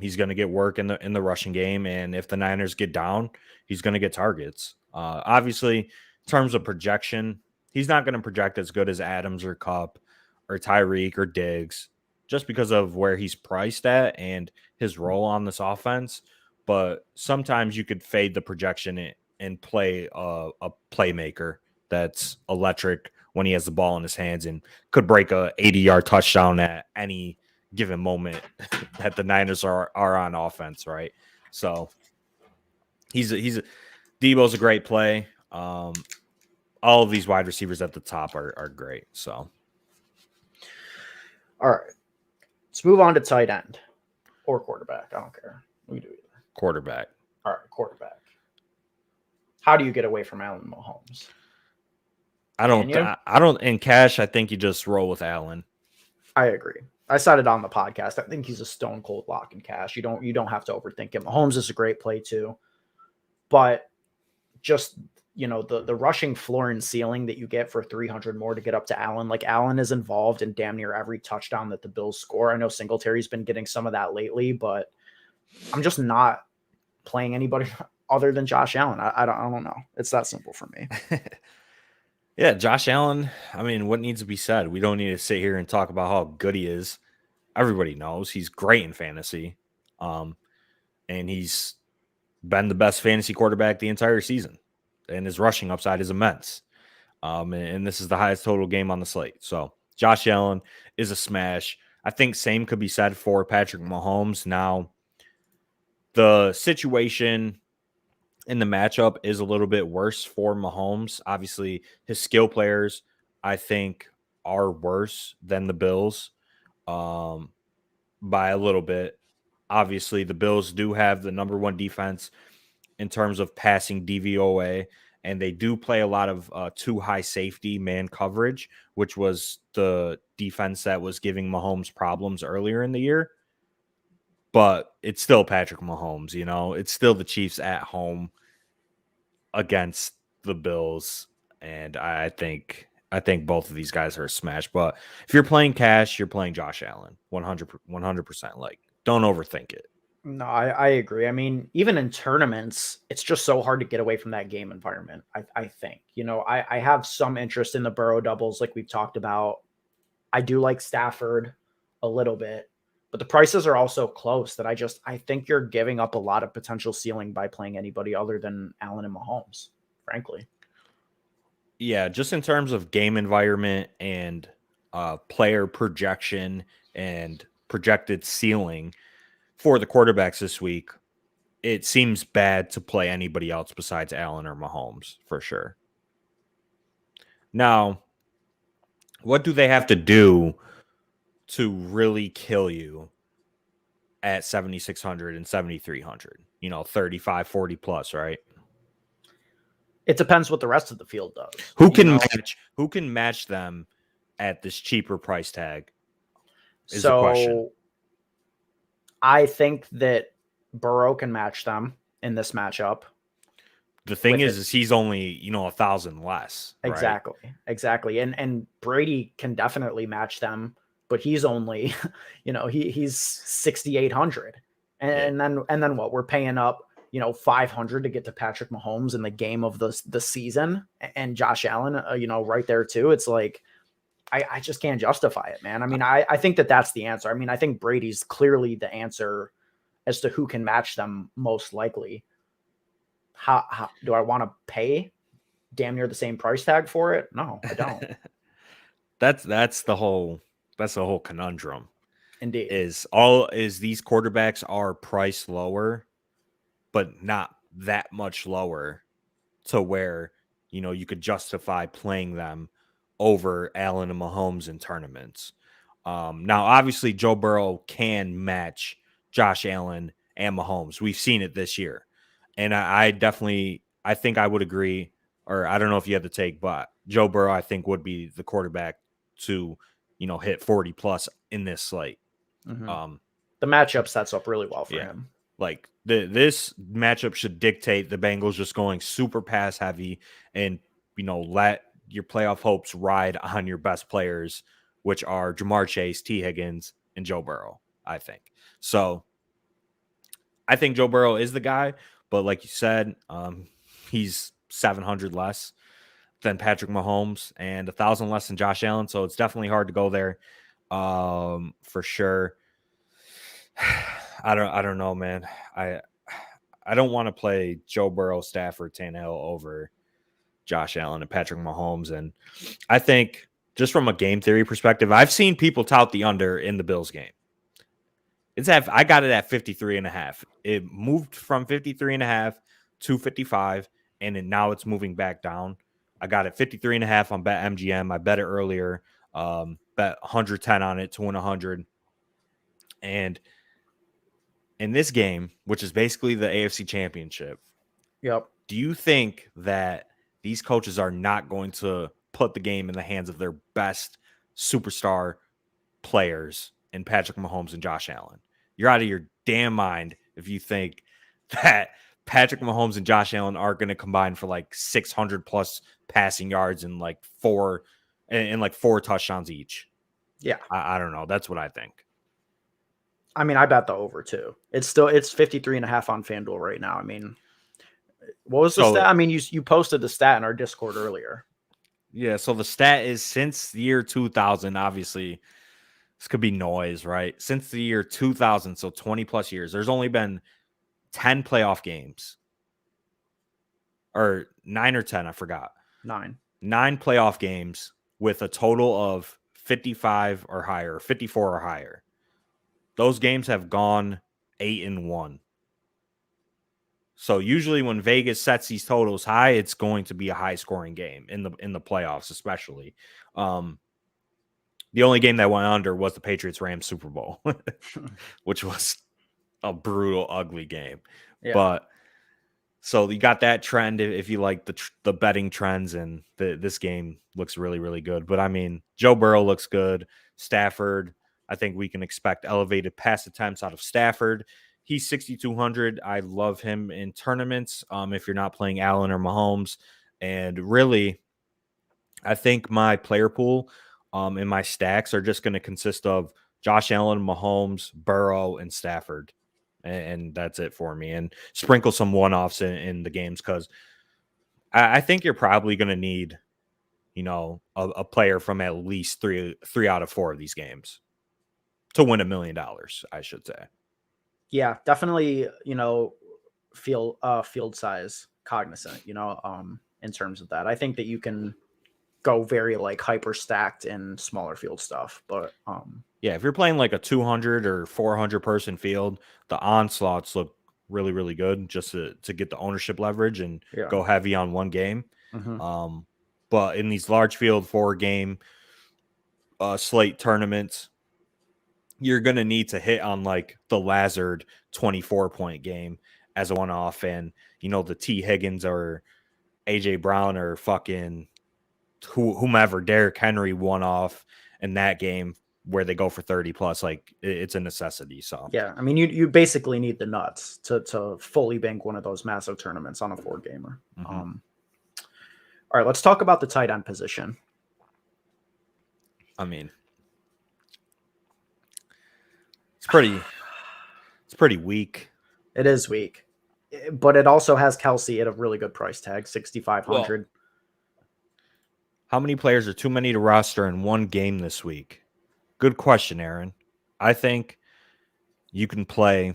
He's going to get work in the rushing game, and if the Niners get down, he's going to get targets. Obviously, in terms of projection, he's not going to project as good as Adams or Kupp or Tyreek or Diggs, just because of where he's priced at and his role on this offense. But sometimes you could fade the projection and play a playmaker that's electric when he has the ball in his hands and could break a 80-yard touchdown at any given moment that the Niners are on offense, right? So Deebo's a great play. All of these wide receivers at the top are great. So, all right, let's move on to tight end or quarterback. I don't care. We can do either. Quarterback. All right, quarterback. How do you get away from Allen Mahomes? I don't in cash. I think you just roll with Allen. I agree. I said it on the podcast. I think he's a stone cold lock in cash. You don't have to overthink it. Mahomes is a great play too, but just, the rushing floor and ceiling that you get for 300 more to get up to Allen. Like, Allen is involved in damn near every touchdown that the Bills score. I know Singletary's been getting some of that lately, but I'm just not playing anybody other than Josh Allen. I don't know. It's that simple for me. Yeah, Josh Allen, I mean, what needs to be said? We don't need to sit here and talk about how good he is. Everybody knows he's great in fantasy. And he's been the best fantasy quarterback the entire season. And his rushing upside is immense. And this is the highest total game on the slate. So Josh Allen is a smash. I think same could be said for Patrick Mahomes. Now, the situation in the matchup is a little bit worse for Mahomes. Obviously, his skill players, I think, are worse than the Bills by a little bit. Obviously, the Bills do have the number one defense in terms of passing DVOA, and they do play a lot of too high safety man coverage, which was the defense that was giving Mahomes problems earlier in the year. But it's still Patrick Mahomes, it's still the Chiefs at home against the Bills. And I think both of these guys are a smash. But if you're playing cash, you're playing Josh Allen 100%. Like, don't overthink it. No, I agree. I mean, even in tournaments, it's just so hard to get away from that game environment. I think, I have some interest in the Burrow doubles, like we've talked about. I do like Stafford a little bit, but the prices are also close that I think you're giving up a lot of potential ceiling by playing anybody other than Allen and Mahomes, frankly. Yeah, just in terms of game environment and player projection and projected ceiling for the quarterbacks this week, it seems bad to play anybody else besides Allen or Mahomes for sure. Now, what do they have to do to really kill you at 7,600 and 7,300? 35, 40 plus, right? It depends what the rest of the field does. Who can match them at this cheaper price tag is the question. I think that Burrow can match them in this matchup. The thing is he's only, 1,000 less. Right? Exactly. And Brady can definitely match them, but he's only, he's 6,800. And then what? We're paying up, 500 to get to Patrick Mahomes in the game of the season, and Josh Allen, right there too. It's like, I just can't justify it, man. I mean, I think that's the answer. I mean, I think Brady's clearly the answer as to who can match them most likely. How do I want to pay damn near the same price tag for it? No, I don't. That's the whole conundrum. Indeed. Is these quarterbacks are priced lower, but not that much lower to where, you could justify playing them over Allen and Mahomes in tournaments. Now, obviously, Joe Burrow can match Josh Allen and Mahomes. We've seen it this year. And I think I would agree, or I don't know if you have the take, but Joe Burrow, I think, would be the quarterback to, hit 40 plus in this slate. Mm-hmm. The matchup sets up really well for him. Like this matchup should dictate the Bengals just going super pass heavy and, let your playoff hopes ride on your best players, which are Jamar Chase, T. Higgins, and Joe Burrow, I think. So I think Joe Burrow is the guy, but like you said, he's 700 less than Patrick Mahomes and 1,000 less than Josh Allen. So it's definitely hard to go there for sure. I don't know, man. I don't want to play Joe Burrow, Stafford, Tannehill over Josh Allen and Patrick Mahomes. And I think just from a game theory perspective, I've seen people tout the under in the Bills game. I got it at 53.5. It moved from 53.5 to 55, and now it's moving back down. I got it 53.5 on BetMGM. I bet it earlier. Bet 110 on it to win 100. And in this game, which is basically the AFC Championship, yep. Do you think that these coaches are not going to put the game in the hands of their best superstar players in Patrick Mahomes and Josh Allen? You're out of your damn mind if you think that Patrick Mahomes and Josh Allen are going to combine for like 600 plus passing yards and like four touchdowns each. Yeah. I don't know. That's what I think. I mean, I bet the over too. It's 53.5 on FanDuel right now. I mean, what was the stat? I mean, you posted the stat in our Discord earlier. Yeah. So the stat is since the year 2000, obviously this could be noise, right? Since the year 2000, so 20 plus years, there's only been 10 playoff games, or 9 or 10. I forgot. 9 playoff games with a total of 55 or higher, 54 or higher. Those games have gone 8-1. So usually when Vegas sets these totals high, it's going to be a high scoring game in the playoffs, especially. The only game that went under was the Patriots-Rams Super Bowl, which was a brutal, ugly game. Yeah. But so you got that trend if you like the betting trends, and this game looks really, really good. But I mean, Joe Burrow looks good. Stafford, I think we can expect elevated pass attempts out of Stafford. He's 6,200. I love him in tournaments. If you're not playing Allen or Mahomes, and really, I think my player pool and my stacks are just going to consist of Josh Allen, Mahomes, Burrow, and Stafford. And that's it for me. And sprinkle some one-offs in the games, because I think you're probably going to need, a player from at least three out of 4 of these games to win $1 million, I should say. Yeah, definitely, field size cognizant, in terms of that. I think that you can go very like hyper stacked in smaller field stuff, but yeah, if you're playing like a 200 or 400 person field, the onslaughts look really, really good just to get the ownership leverage and go heavy on one game. Mm-hmm. But in these large field 4-game slate tournaments, you're going to need to hit on like the Lazard 24-point game as a one-off, and the T. Higgins or AJ Brown or fucking whomever, Derrick Henry one-off in that game where they go for 30 plus. Like, it's a necessity. So yeah, I mean, you basically need the nuts to fully bank one of those massive tournaments on a 4-gamer. Mm-hmm. All right, let's talk about the tight end position. I mean, it's pretty weak. It is weak, but it also has Kelsey at a really good price tag, 6,500. Well, how many players are too many to roster in one game this week? Good question, Aaron. I think you can play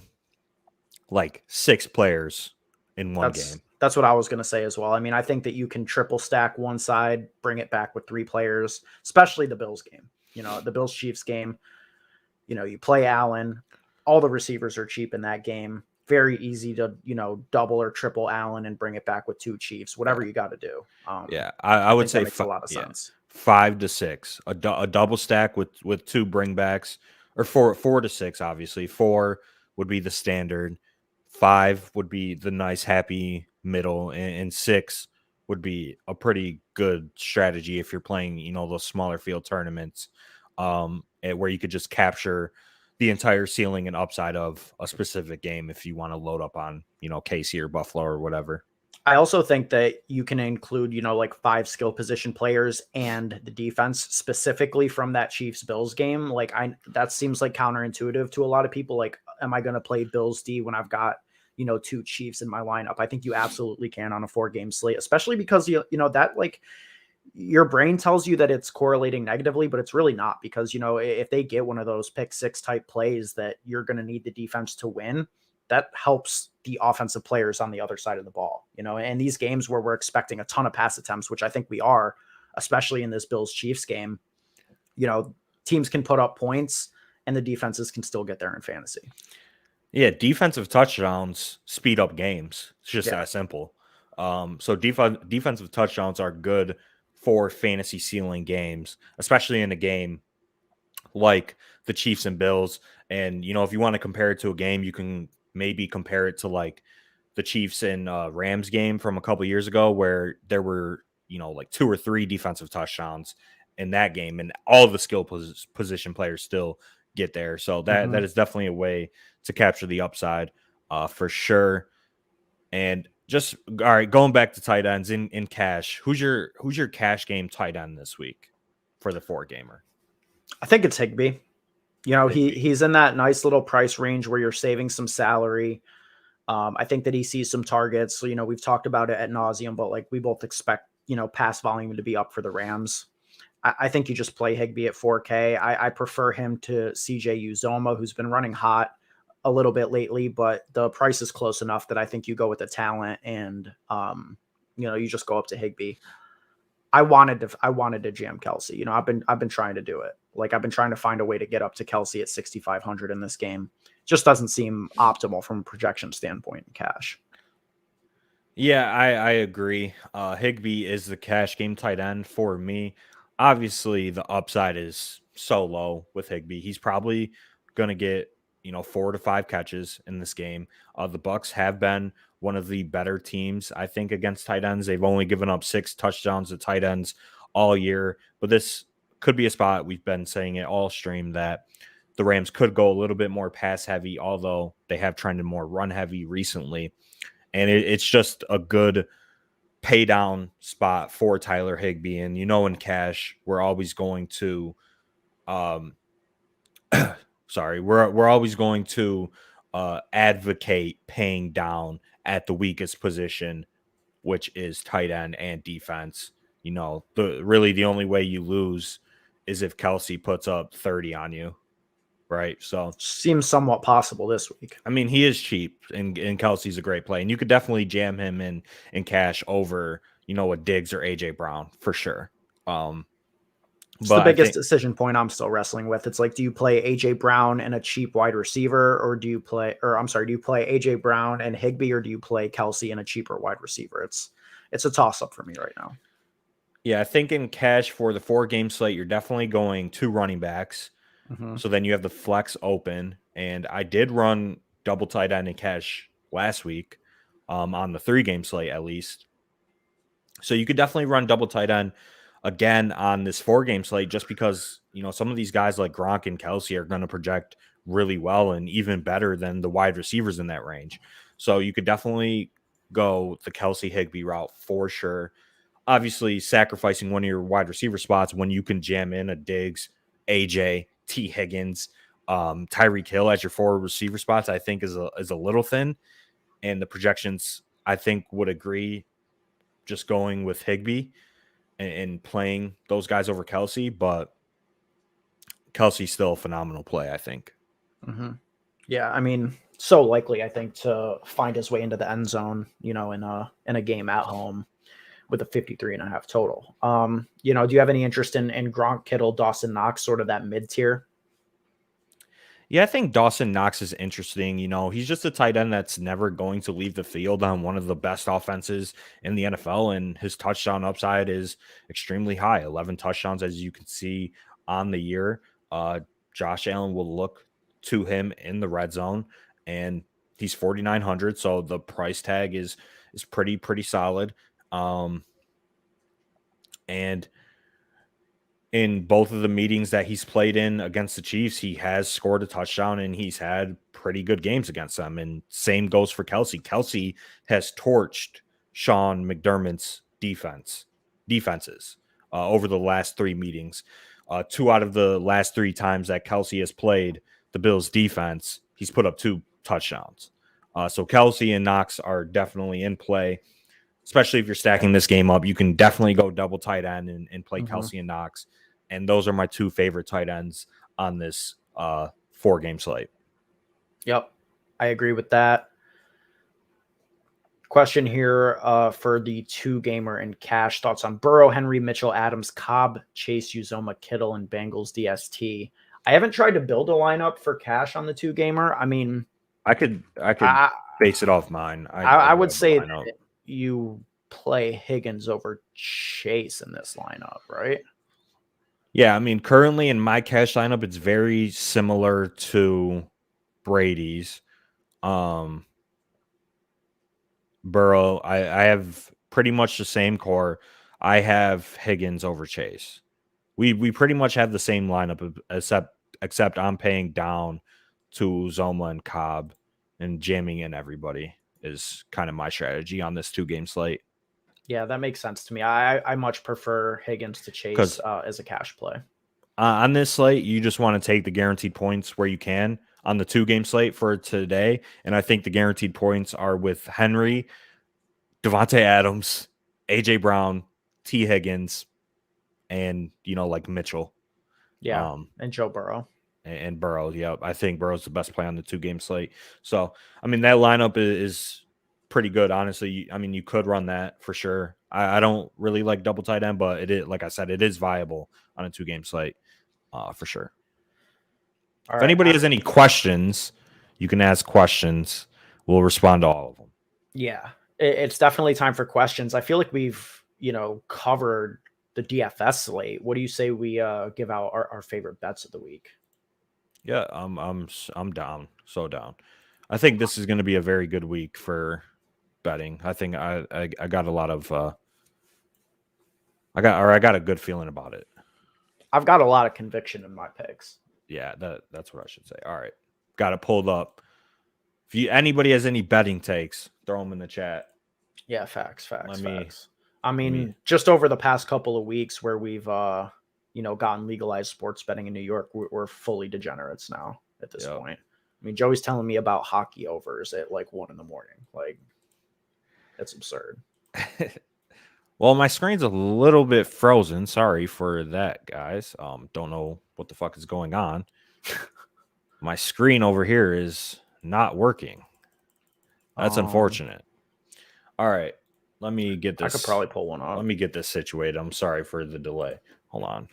like 6 players in one game. That's what I was going to say as well. I mean, I think that you can triple stack one side, bring it back with 3 players, especially the Bills game. The Bills-Chiefs game, you play Allen. All the receivers are cheap in that game. Very easy to, double or triple Allen and bring it back with 2 Chiefs, whatever you got to do. I would say makes a lot of sense. 5 to 6, a double stack with 2 bringbacks, or 4 to 6. Obviously, 4 would be the standard. 5 would be the nice, happy middle, and 6 would be a pretty good strategy if you're playing, those smaller field tournaments, where you could just capture the entire ceiling and upside of a specific game if you want to load up on, KC or Buffalo or whatever. I also think that you can include, like 5 skill position players and the defense specifically from that Chiefs Bills game. Like, that seems like counterintuitive to a lot of people. Like, am I going to play Bills D when I've got, 2 Chiefs in my lineup? I think you absolutely can on a 4-game slate, especially because that, like, your brain tells you that it's correlating negatively, but it's really not, because, if they get one of those pick 6 type plays that you're going to need the defense to win, that helps the offensive players on the other side of the ball, and these games where we're expecting a ton of pass attempts, which I think we are, especially in this Bills Chiefs game, teams can put up points and the defenses can still get there in fantasy. Yeah. Defensive touchdowns speed up games. It's just that simple. So defensive touchdowns are good for fantasy ceiling games, especially in a game like the Chiefs and Bills. And, if you want to compare it to a game, you can maybe compare it to like the Chiefs and Rams game from a couple years ago, where there were, like 2 or 3 defensive touchdowns in that game, and all of the skill position players still get there. So that is definitely a way to capture the upside for sure. And just all right, going back to tight ends in cash, who's your cash game tight end this week for the 4-gamer? I think it's Higbee. He's in that nice little price range where you're saving some salary. I think that he sees some targets. So, we've talked about it ad nauseum, but like we both expect, pass volume to be up for the Rams. I think you just play Higbee at 4K. I prefer him to CJ Uzoma, who's been running hot a little bit lately, but the price is close enough that I think you go with the talent and, you just go up to Higbee. I wanted to jam Kelsey. I've been trying to do it. Like I've been trying to find a way to get up to Kelsey at 6,500 in this game. Just doesn't seem optimal from a projection standpoint in cash. Yeah, I agree. Higbee is the cash game tight end for me. Obviously, the upside is so low with Higbee. He's probably going to get 4 to 5 catches in this game. The Bucs have been one of the better teams, I think, against tight ends. They've only given up 6 touchdowns to tight ends all year, but this could be a spot. We've been saying it all stream that the Rams could go a little bit more pass heavy, although they have trended more run heavy recently. And it's just a good pay down spot for Tyler Higbee. And in cash, we're always going to we're always going to advocate paying down at the weakest position, which is tight end and defense. The only way you lose is if Kelsey puts up 30 on you, right? So seems somewhat possible this week. I mean, he is cheap, and Kelsey's a great play, and you could definitely jam him in cash over a Diggs or AJ Brown for sure. It's the biggest decision point I'm still wrestling with. It's like, do you play AJ Brown and a cheap wide receiver, or do you play AJ Brown and Higbee, or do you play Kelsey and a cheaper wide receiver? It's a toss up for me right now. Yeah, I think in cash for the 4-game slate, you're definitely going 2 running backs. Mm-hmm. So then you have the flex open, and I did run double tight end in cash last week on the 3-game slate at least. So you could definitely run double tight end again on this 4-game slate, just because some of these guys like Gronk and Kelsey are going to project really well and even better than the wide receivers in that range. So you could definitely go the Kelsey Higbee route for sure. Obviously, sacrificing one of your wide receiver spots when you can jam in a Diggs, AJ, T. Higgins, Tyreek Hill as your 4 receiver spots, I think is a little thin. And the projections, I think, would agree just going with Higbee and playing those guys over Kelsey. But Kelsey's still a phenomenal play, I think. Mm-hmm. Yeah, I mean, so likely, I think, to find his way into the end zone, in a game at home with a 53.5 total. Do you have any interest in Gronk, Kittle, Dawson Knox, sort of that mid tier? Yeah, I think Dawson Knox is interesting. He's just a tight end that's never going to leave the field on one of the best offenses in the NFL, and his touchdown upside is extremely high. 11 touchdowns, as you can see on the year. Josh Allen will look to him in the red zone, and he's 4,900, so the price tag is pretty solid. And in both of the meetings that he's played in against the Chiefs, he has scored a touchdown and he's had pretty good games against them. And same goes for Kelsey. Kelsey has torched Sean McDermott's defenses over the last 3 meetings. 2 out of the last 3 times that Kelsey has played the Bills defense, he's put up 2 touchdowns. So Kelsey and Knox are definitely in play, especially if you're stacking this game up. You can definitely go double tight end and play Kelsey and Knox. And those are my 2 favorite tight ends on this 4-game slate. Yep, I agree with that. Question here for the 2-gamer and cash. Thoughts on Burrow, Henry, Mitchell, Adams, Cobb, Chase, Uzoma, Kittle, and Bengals DST. I haven't tried to build a lineup for cash on the 2-gamer. I mean, I could base it off mine. I would say that you play Higgins over Chase in this lineup, right? Yeah, I mean, currently in my cash lineup, it's very similar to Brady's. Burrow, I have pretty much the same core. I have Higgins over Chase. We pretty much have the same lineup, except I'm paying down to Uzoma and Cobb and jamming in everybody. is kind of my strategy on this 2-game slate. Yeah, that makes sense to me. I much prefer Higgins to Chase as a cash play. On this slate, you just want to take the guaranteed points where you can on the 2-game slate for today. And I think the guaranteed points are with Henry, Devontae Adams, A.J. Brown, T. Higgins, and, like Mitchell. Yeah, and Joe Burrow. And Burrow, yep. I think Burrow's the best play on the 2-game slate. So, I mean, that lineup is pretty good, honestly. I mean, you could run that for sure. I don't really like double tight end, but it is, like I said, it is viable on a 2-game slate for sure. If anybody has any questions, you can ask questions. We'll respond to all of them. Yeah, it's definitely time for questions. I feel like we've, covered the DFS slate. What do you say we give out our favorite bets of the week? Yeah, I'm down. So down. I think this is going to be a very good week for betting. I think I got a lot of I got a good feeling about it. I've got a lot of conviction in my picks. Yeah, that's what I should say. All right. Got it pulled up. If anybody has any betting takes, throw them in the chat. Yeah, facts. I mean, just over the past couple of weeks where we've gotten legalized sports betting in New York, we're fully degenerates now at this point. I mean, Joey's telling me about hockey overs at like 1 a.m. Like, that's absurd. Well, my screen's a little bit frozen. Sorry for that, guys. Don't know what the fuck is going on. My screen over here is not working. That's unfortunate. All right. Let me get this. I could probably pull one off. Let me get this situated. I'm sorry for the delay. Hold on.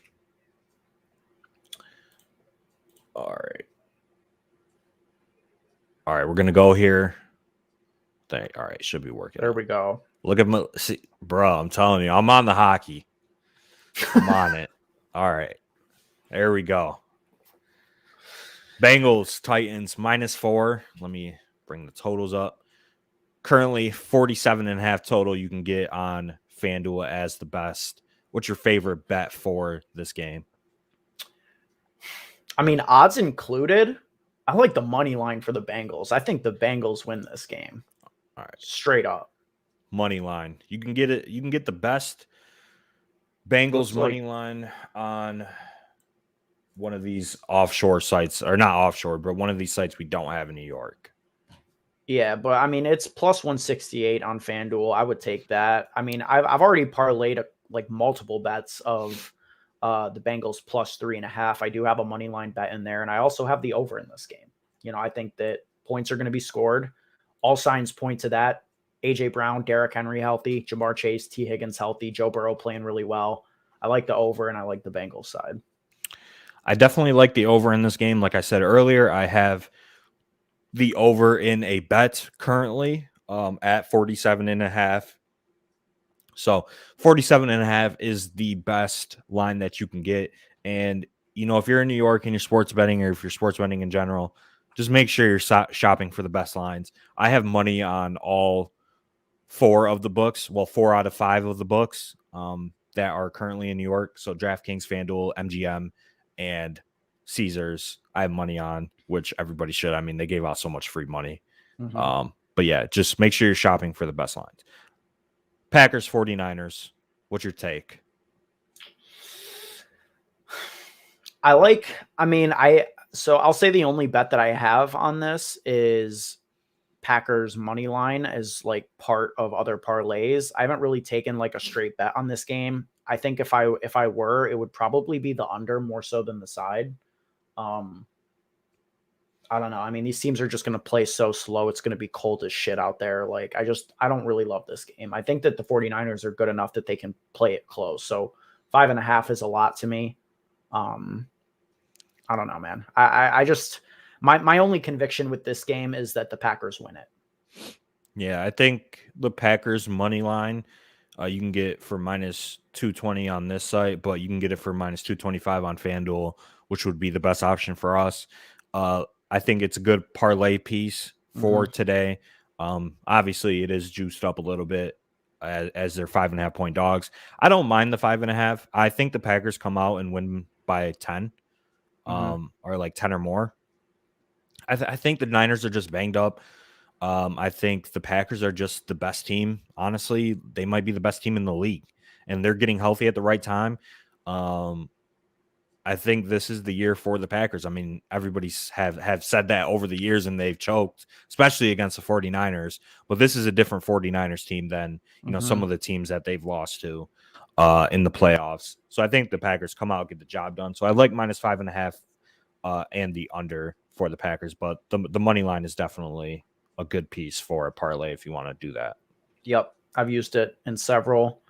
All right. All right. We're going to go here. All right. Should be working. There we go. Look at my, see, bro, I'm telling you, I'm on the hockey. I'm on it. All right. There we go. Bengals, Titans, -4. Let me bring the totals up. Currently, 47.5 total you can get on FanDuel as the best. What's your favorite bet for this game? I mean, odds included, I like the money line for the Bengals. I think the Bengals win this game. All right. Straight up. Money line. You can get it. You can get the best Bengals money line on one of these offshore sites, or not offshore, but one of these sites we don't have in New York. Yeah, but I mean, it's plus 168 on FanDuel. I would take that. I mean, I've already parlayed like multiple bets of the Bengals plus 3.5. I do have a money line bet in there, and I also have the over in this game. I think that points are going to be scored. All signs point to that. A.J. Brown, Derrick Henry healthy, Jamar Chase, T. Higgins healthy, Joe Burrow playing really well. I like the over, and I like the Bengals side. I definitely like the over in this game. Like I said earlier, I have the over in a bet currently at 47.5. So 47.5 is the best line that you can get. And, if you're in New York and you're sports betting, or if you're sports betting in general, just make sure you're shopping for the best lines. I have money on all 4 of the books. Well, 4 out of 5 of the books that are currently in New York. So DraftKings, FanDuel, MGM, and Caesars, I have money on, which everybody should. I mean, they gave out so much free money. Mm-hmm. But yeah, just make sure you're shopping for the best lines. Packers, 49ers. What's your take? So I'll say the only bet that I have on this is Packers money line as like part of other parlays. I haven't really taken like a straight bet on this game. I think if I were, it would probably be the under more so than the side. I don't know. I mean, these teams are just going to play so slow. It's going to be cold as shit out there. Like, I don't really love this game. I think that the 49ers are good enough that they can play it close. So 5.5 is a lot to me. I don't know, man. I just, my only conviction with this game is that the Packers win it. Yeah, I think the Packers money line, you can get for -220 on this site, but you can get it for -225 on FanDuel, which would be the best option for us. I think it's a good parlay piece for today. Obviously, it is juiced up a little bit as they're 5.5 point dogs. I don't mind the 5.5. I think the Packers come out and win by 10, or like 10 or more. I think the Niners are just banged up. I think the Packers are just the best team. Honestly, they might be the best team in the league, and they're getting healthy at the right time. I think this is the year for the Packers. I mean, everybody's have said that over the years, and they've choked, especially against the 49ers. But this is a different 49ers team than, some of the teams that they've lost to in the playoffs. So I think the Packers come out, get the job done. So I like -5.5 and the under for the Packers. But the money line is definitely a good piece for a parlay if you want to do that. Yep. I've used it in several.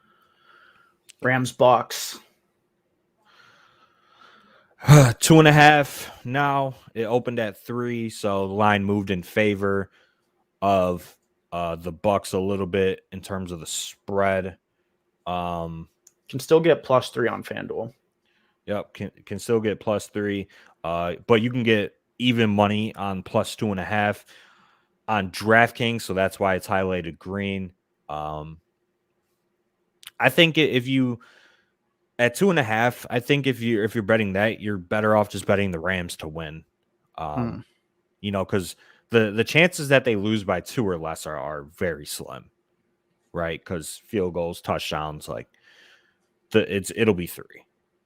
Rams Bucks. 2.5 now. It opened at 3, so the line moved in favor of the Bucks a little bit in terms of the spread. Can still get +3 on FanDuel. Yep, can still get +3. But you can get even money on +2.5 on DraftKings, so that's why it's highlighted green. I think if you at 2.5, I think if you're betting that, you're better off just betting the Rams to win. Because the chances that they lose by 2 or less are very slim, right? Because field goals, touchdowns, like it'll be 3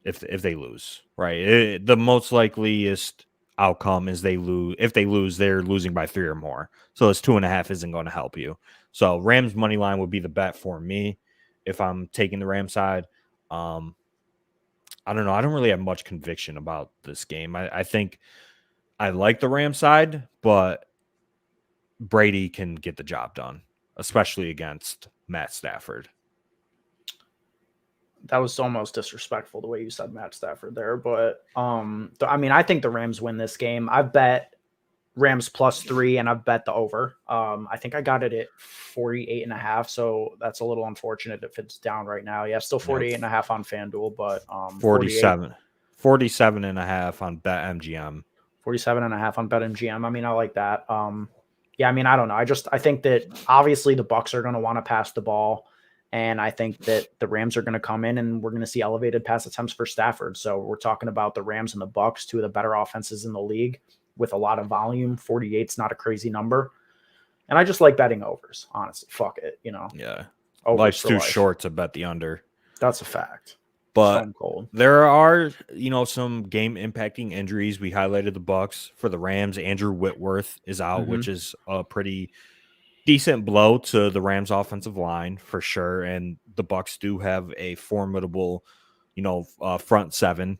if they lose, right? The most likeliest outcome is they lose. If they lose, they're losing by 3 or more. So this 2.5 isn't going to help you. So Rams money line would be the bet for me if I'm taking the Rams side. I don't know. I don't really have much conviction about this game. I think I like the Rams side, but Brady can get the job done, especially against Matt Stafford. That was almost disrespectful the way you said Matt Stafford there, but I think the Rams win this game. I've bet Rams +3 and I've bet the over. I think I got it at 48.5, so that's a little unfortunate if it's down right now. Yeah, still 48.5 on FanDuel, but 47.5 on BetMGM. 47.5 on BetMGM. I mean, I like that. Yeah, I mean, I don't know. I think that obviously the Bucs are going to want to pass the ball, and I think that the Rams are going to come in and we're going to see elevated pass attempts for Stafford. So we're talking about the Rams and the Bucs, 2 of the better offenses in the league with a lot of volume. 48's not a crazy number. And I just like betting overs, honestly. Fuck it, Yeah. Overs Life's too short to bet the under. That's a fact. But Stone cold. There are, some game impacting injuries. We highlighted the Bucs. For the Rams, Andrew Whitworth is out, which is a pretty decent blow to the Rams offensive line for sure. And the Bucs do have a formidable, front 7.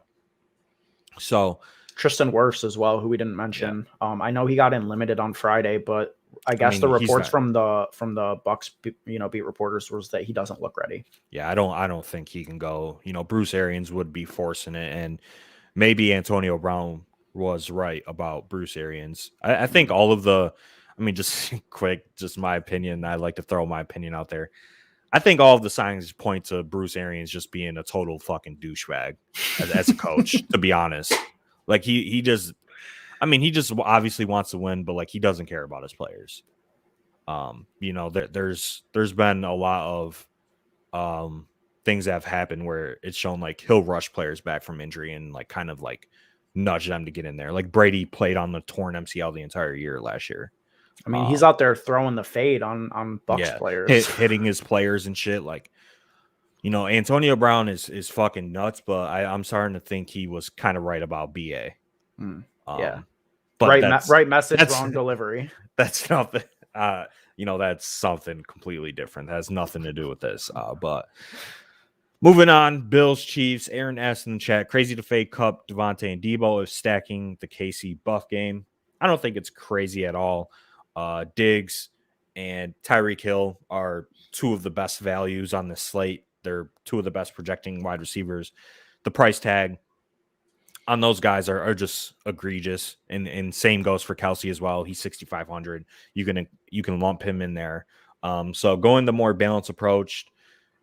So Tristan Wirfs as well, who we didn't mention. Yeah. I know he got in limited on Friday, but I guess the reports from the Bucs, beat reporters was that he doesn't look ready. Yeah, I don't think he can go. Bruce Arians would be forcing it, and maybe Antonio Brown was right about Bruce Arians. I think all of the, just quick, just my opinion. I like to throw my opinion out there. I think all of the signs point to Bruce Arians just being a total fucking douchebag as a coach, to be honest. Like he just obviously wants to win, but like he doesn't care about his players. There's been a lot of things that have happened where it's shown like he'll rush players back from injury and like kind of like nudge them to get in there. Like Brady played on the torn MCL the entire year last year. He's out there throwing the fade on Bucs players, hitting his players and shit. Like, Antonio Brown is fucking nuts, but I'm starting to think he was kind of right about BA. Yeah, but right message, wrong delivery. That's nothing. That's something completely different. That has nothing to do with this. But moving on, Bills, Chiefs. Aaron asked in the chat, crazy to fade Cup, Devontae, and Deebo is stacking the KC Buff game. I don't think it's crazy at all. Diggs and Tyreek Hill are 2 of the best values on this slate. They're 2 of the best projecting wide receivers. The price tag on those guys are just egregious, and same goes for Kelsey as well. He's 6,500. You can lump him in there. So going the more balanced approach,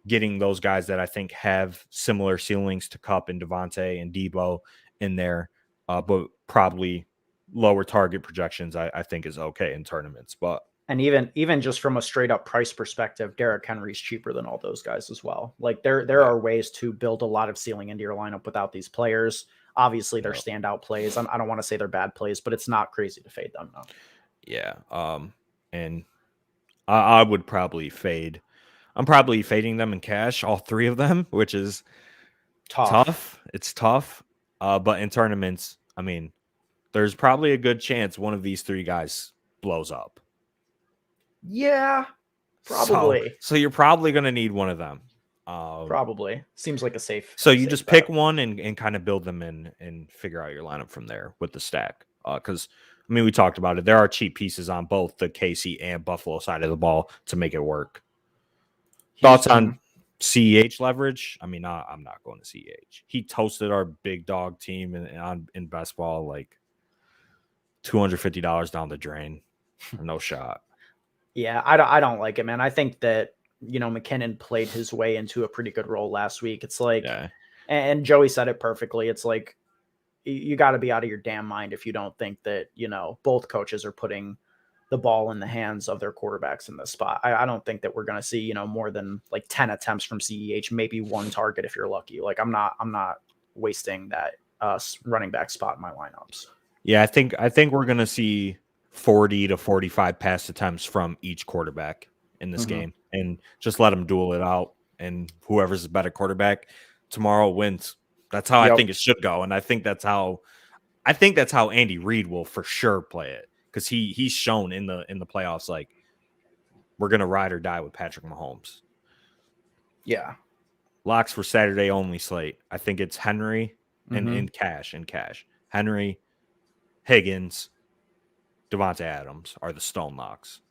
getting those guys that I think have similar ceilings to Kupp and Devontae and Deebo in there, but probably lower target projections, I think is okay in tournaments. But and even just from a straight up price perspective, Derrick Henry's cheaper than all those guys as well. Like there are ways to build a lot of ceiling into your lineup without these players. Obviously, they're standout plays. I don't want to say they're bad plays, but it's not crazy to fade them. No. Yeah. and I would probably fade. I'm probably fading them in cash, all three of them, which is tough. It's tough. But in tournaments, I mean, there's probably a good chance one of these three guys blows up. Yeah, probably. So you're probably going to need one of them. Probably. Seems like a safe. So you safe just bet. pick one and kind of build them in and figure out your lineup from there with the stack. Because, I mean, we talked about it. There are cheap pieces on both the KC and Buffalo side of the ball to make it work. Thoughts on CEH leverage? I mean, I'm not going to CEH. He toasted our big dog team in best ball, like $250 down the drain. No shot. Yeah, I don't like it, man. I think that, McKinnon played his way into a pretty good role last week. It's like, and Joey said it perfectly. It's like, you got to be out of your damn mind if you don't think that, both coaches are putting the ball in the hands of their quarterbacks in this spot. I don't think that we're going to see, more than like 10 attempts from CEH, maybe one target if you're lucky. Like I'm not wasting that running back spot in my lineups. Yeah, I think we're going to see 40 to 45 pass attempts from each quarterback in this game, and just let them duel it out. And whoever's the better quarterback tomorrow wins. That's how I think it should go. And I think that's how Andy Reid will for sure play it. Because he's shown in the playoffs, like, we're gonna ride or die with Patrick Mahomes. Yeah. Locks for Saturday only slate. I think it's Henry and in cash. Henry, Higgins, Devontae Adams are the stone locks.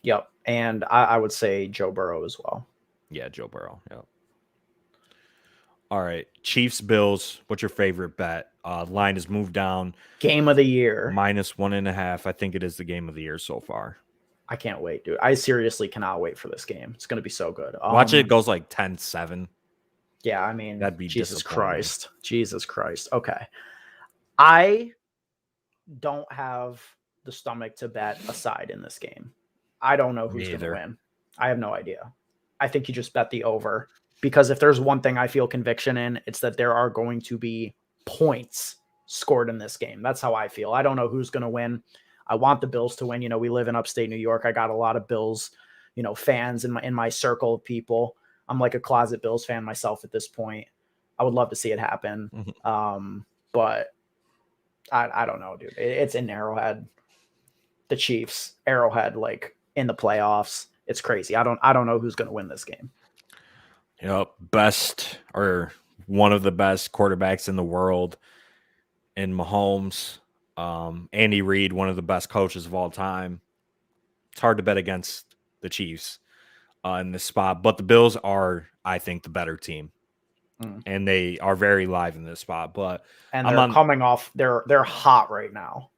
Yep. And I would say Joe Burrow as well. Yeah, Joe Burrow. Yep. All right. Chiefs, Bills. What's your favorite bet? Line has moved down. Game of the year. -1.5. I think it is the game of the year so far. I can't wait, dude. I seriously cannot wait for this game. It's going to be so good. Watch it goes like 10-7. Yeah, I mean, that'd be Jesus Christ. Okay. I don't have the stomach to bet a side in this game. I don't know who's going to win. I have no idea. I think you just bet the over. Because if there's one thing I feel conviction in, it's that there are going to be points scored in this game. That's how I feel. I don't know who's going to win. I want the Bills to win. We live in upstate New York. I got a lot of Bills, fans in my circle of people. I'm like a closet Bills fan myself at this point. I would love to see it happen. But I don't know, dude. It's in Arrowhead. The Chiefs, Arrowhead, like in the playoffs. It's crazy. I don't know who's going to win this game. Yep, best or one of the best quarterbacks in the world in Mahomes. Andy Reid, one of the best coaches of all time. It's hard to bet against the Chiefs in this spot, but the Bills are, I think, the better team, and they are very live in this spot. But they're coming off. They're hot right now.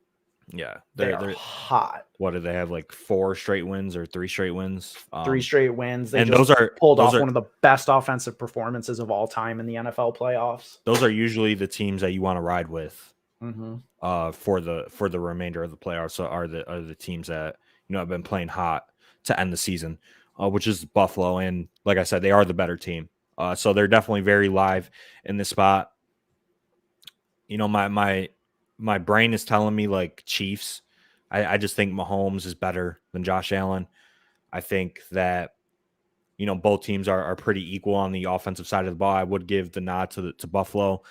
Yeah, they're hot. What do they have? Like 4 straight wins or 3 straight wins? 3 straight wins. They and just those pulled off one of the best offensive performances of all time in the NFL playoffs. Those are usually the teams that you want to ride with for the remainder of the playoffs. So are the teams that have been playing hot to end the season, which is Buffalo. And like I said, they are the better team. So they're definitely very live in this spot. My brain is telling me like Chiefs. I just think Mahomes is better than Josh Allen. I think that, both teams are pretty equal on the offensive side of the ball. I would give the nod to Buffalo.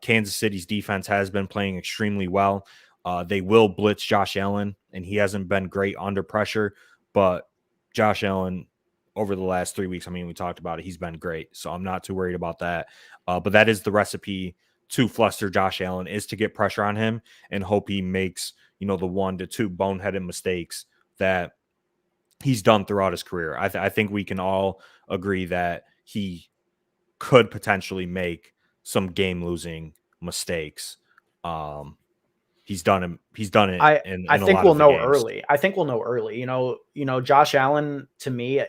Kansas City's defense has been playing extremely well. They will blitz Josh Allen, and he hasn't been great under pressure. But Josh Allen, over the last 3 weeks, I mean, we talked about it, he's been great. So I'm not too worried about that. But that is the recipe to fluster Josh Allen, is to get pressure on him and hope he makes, the 1 to 2 boneheaded mistakes that he's done throughout his career. I think we can all agree that he could potentially make some game-losing mistakes. He's done it. I think we'll know early. I think we'll know early. Josh Allen, to me, I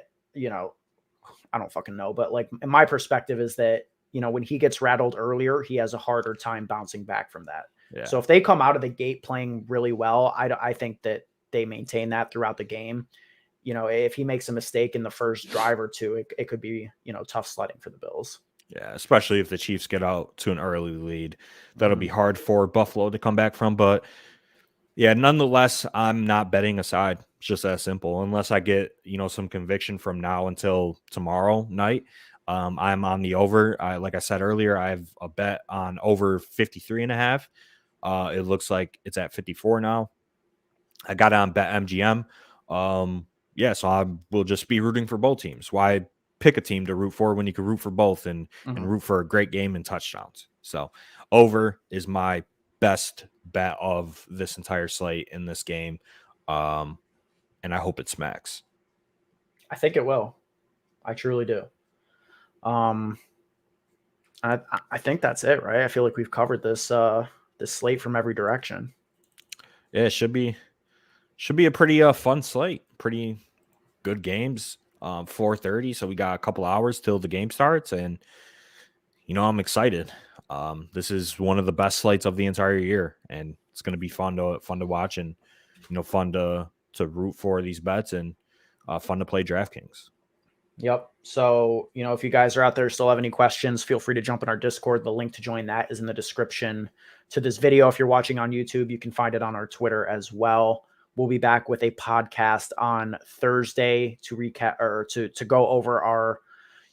don't fucking know, but like in my perspective is that, when he gets rattled earlier, he has a harder time bouncing back from that. Yeah. So if they come out of the gate playing really well, I think that they maintain that throughout the game. If he makes a mistake in the first drive or two, it could be, tough sledding for the Bills. Yeah, especially if the Chiefs get out to an early lead. That'll be hard for Buffalo to come back from. But Yeah, nonetheless, I'm not betting aside. It's just that simple. Unless I get, some conviction from now until tomorrow night. I'm on the over. Like I said earlier, I have a bet on over 53.5. It looks like it's at 54 now. I got it on BetMGM. So I will just be rooting for both teams. Why pick a team to root for when you can root for both and root for a great game and touchdowns? So over is my best bet of this entire slate in this game. And I hope it smacks. I think it will. I truly do. I think that's it, right? I feel like we've covered this slate from every direction. Yeah, it should be a pretty fun slate. Pretty good games. 4:30, so we got a couple hours till the game starts, and I'm excited. This is one of the best slates of the entire year, and it's going to be fun to watch, and fun to root for these bets, and fun to play DraftKings. Yep. So, if you guys are out there still have any questions, feel free to jump in our Discord. The link to join that is in the description to this video. If you're watching on YouTube, you can find it on our Twitter as well. We'll be back with a podcast on Thursday to recap or to go over our,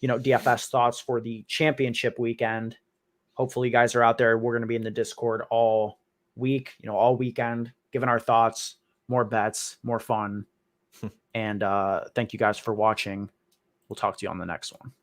DFS thoughts for the championship weekend. Hopefully you guys are out there. We're going to be in the Discord all week, all weekend, giving our thoughts, more bets, more fun. And thank you guys for watching. We'll talk to you on the next one.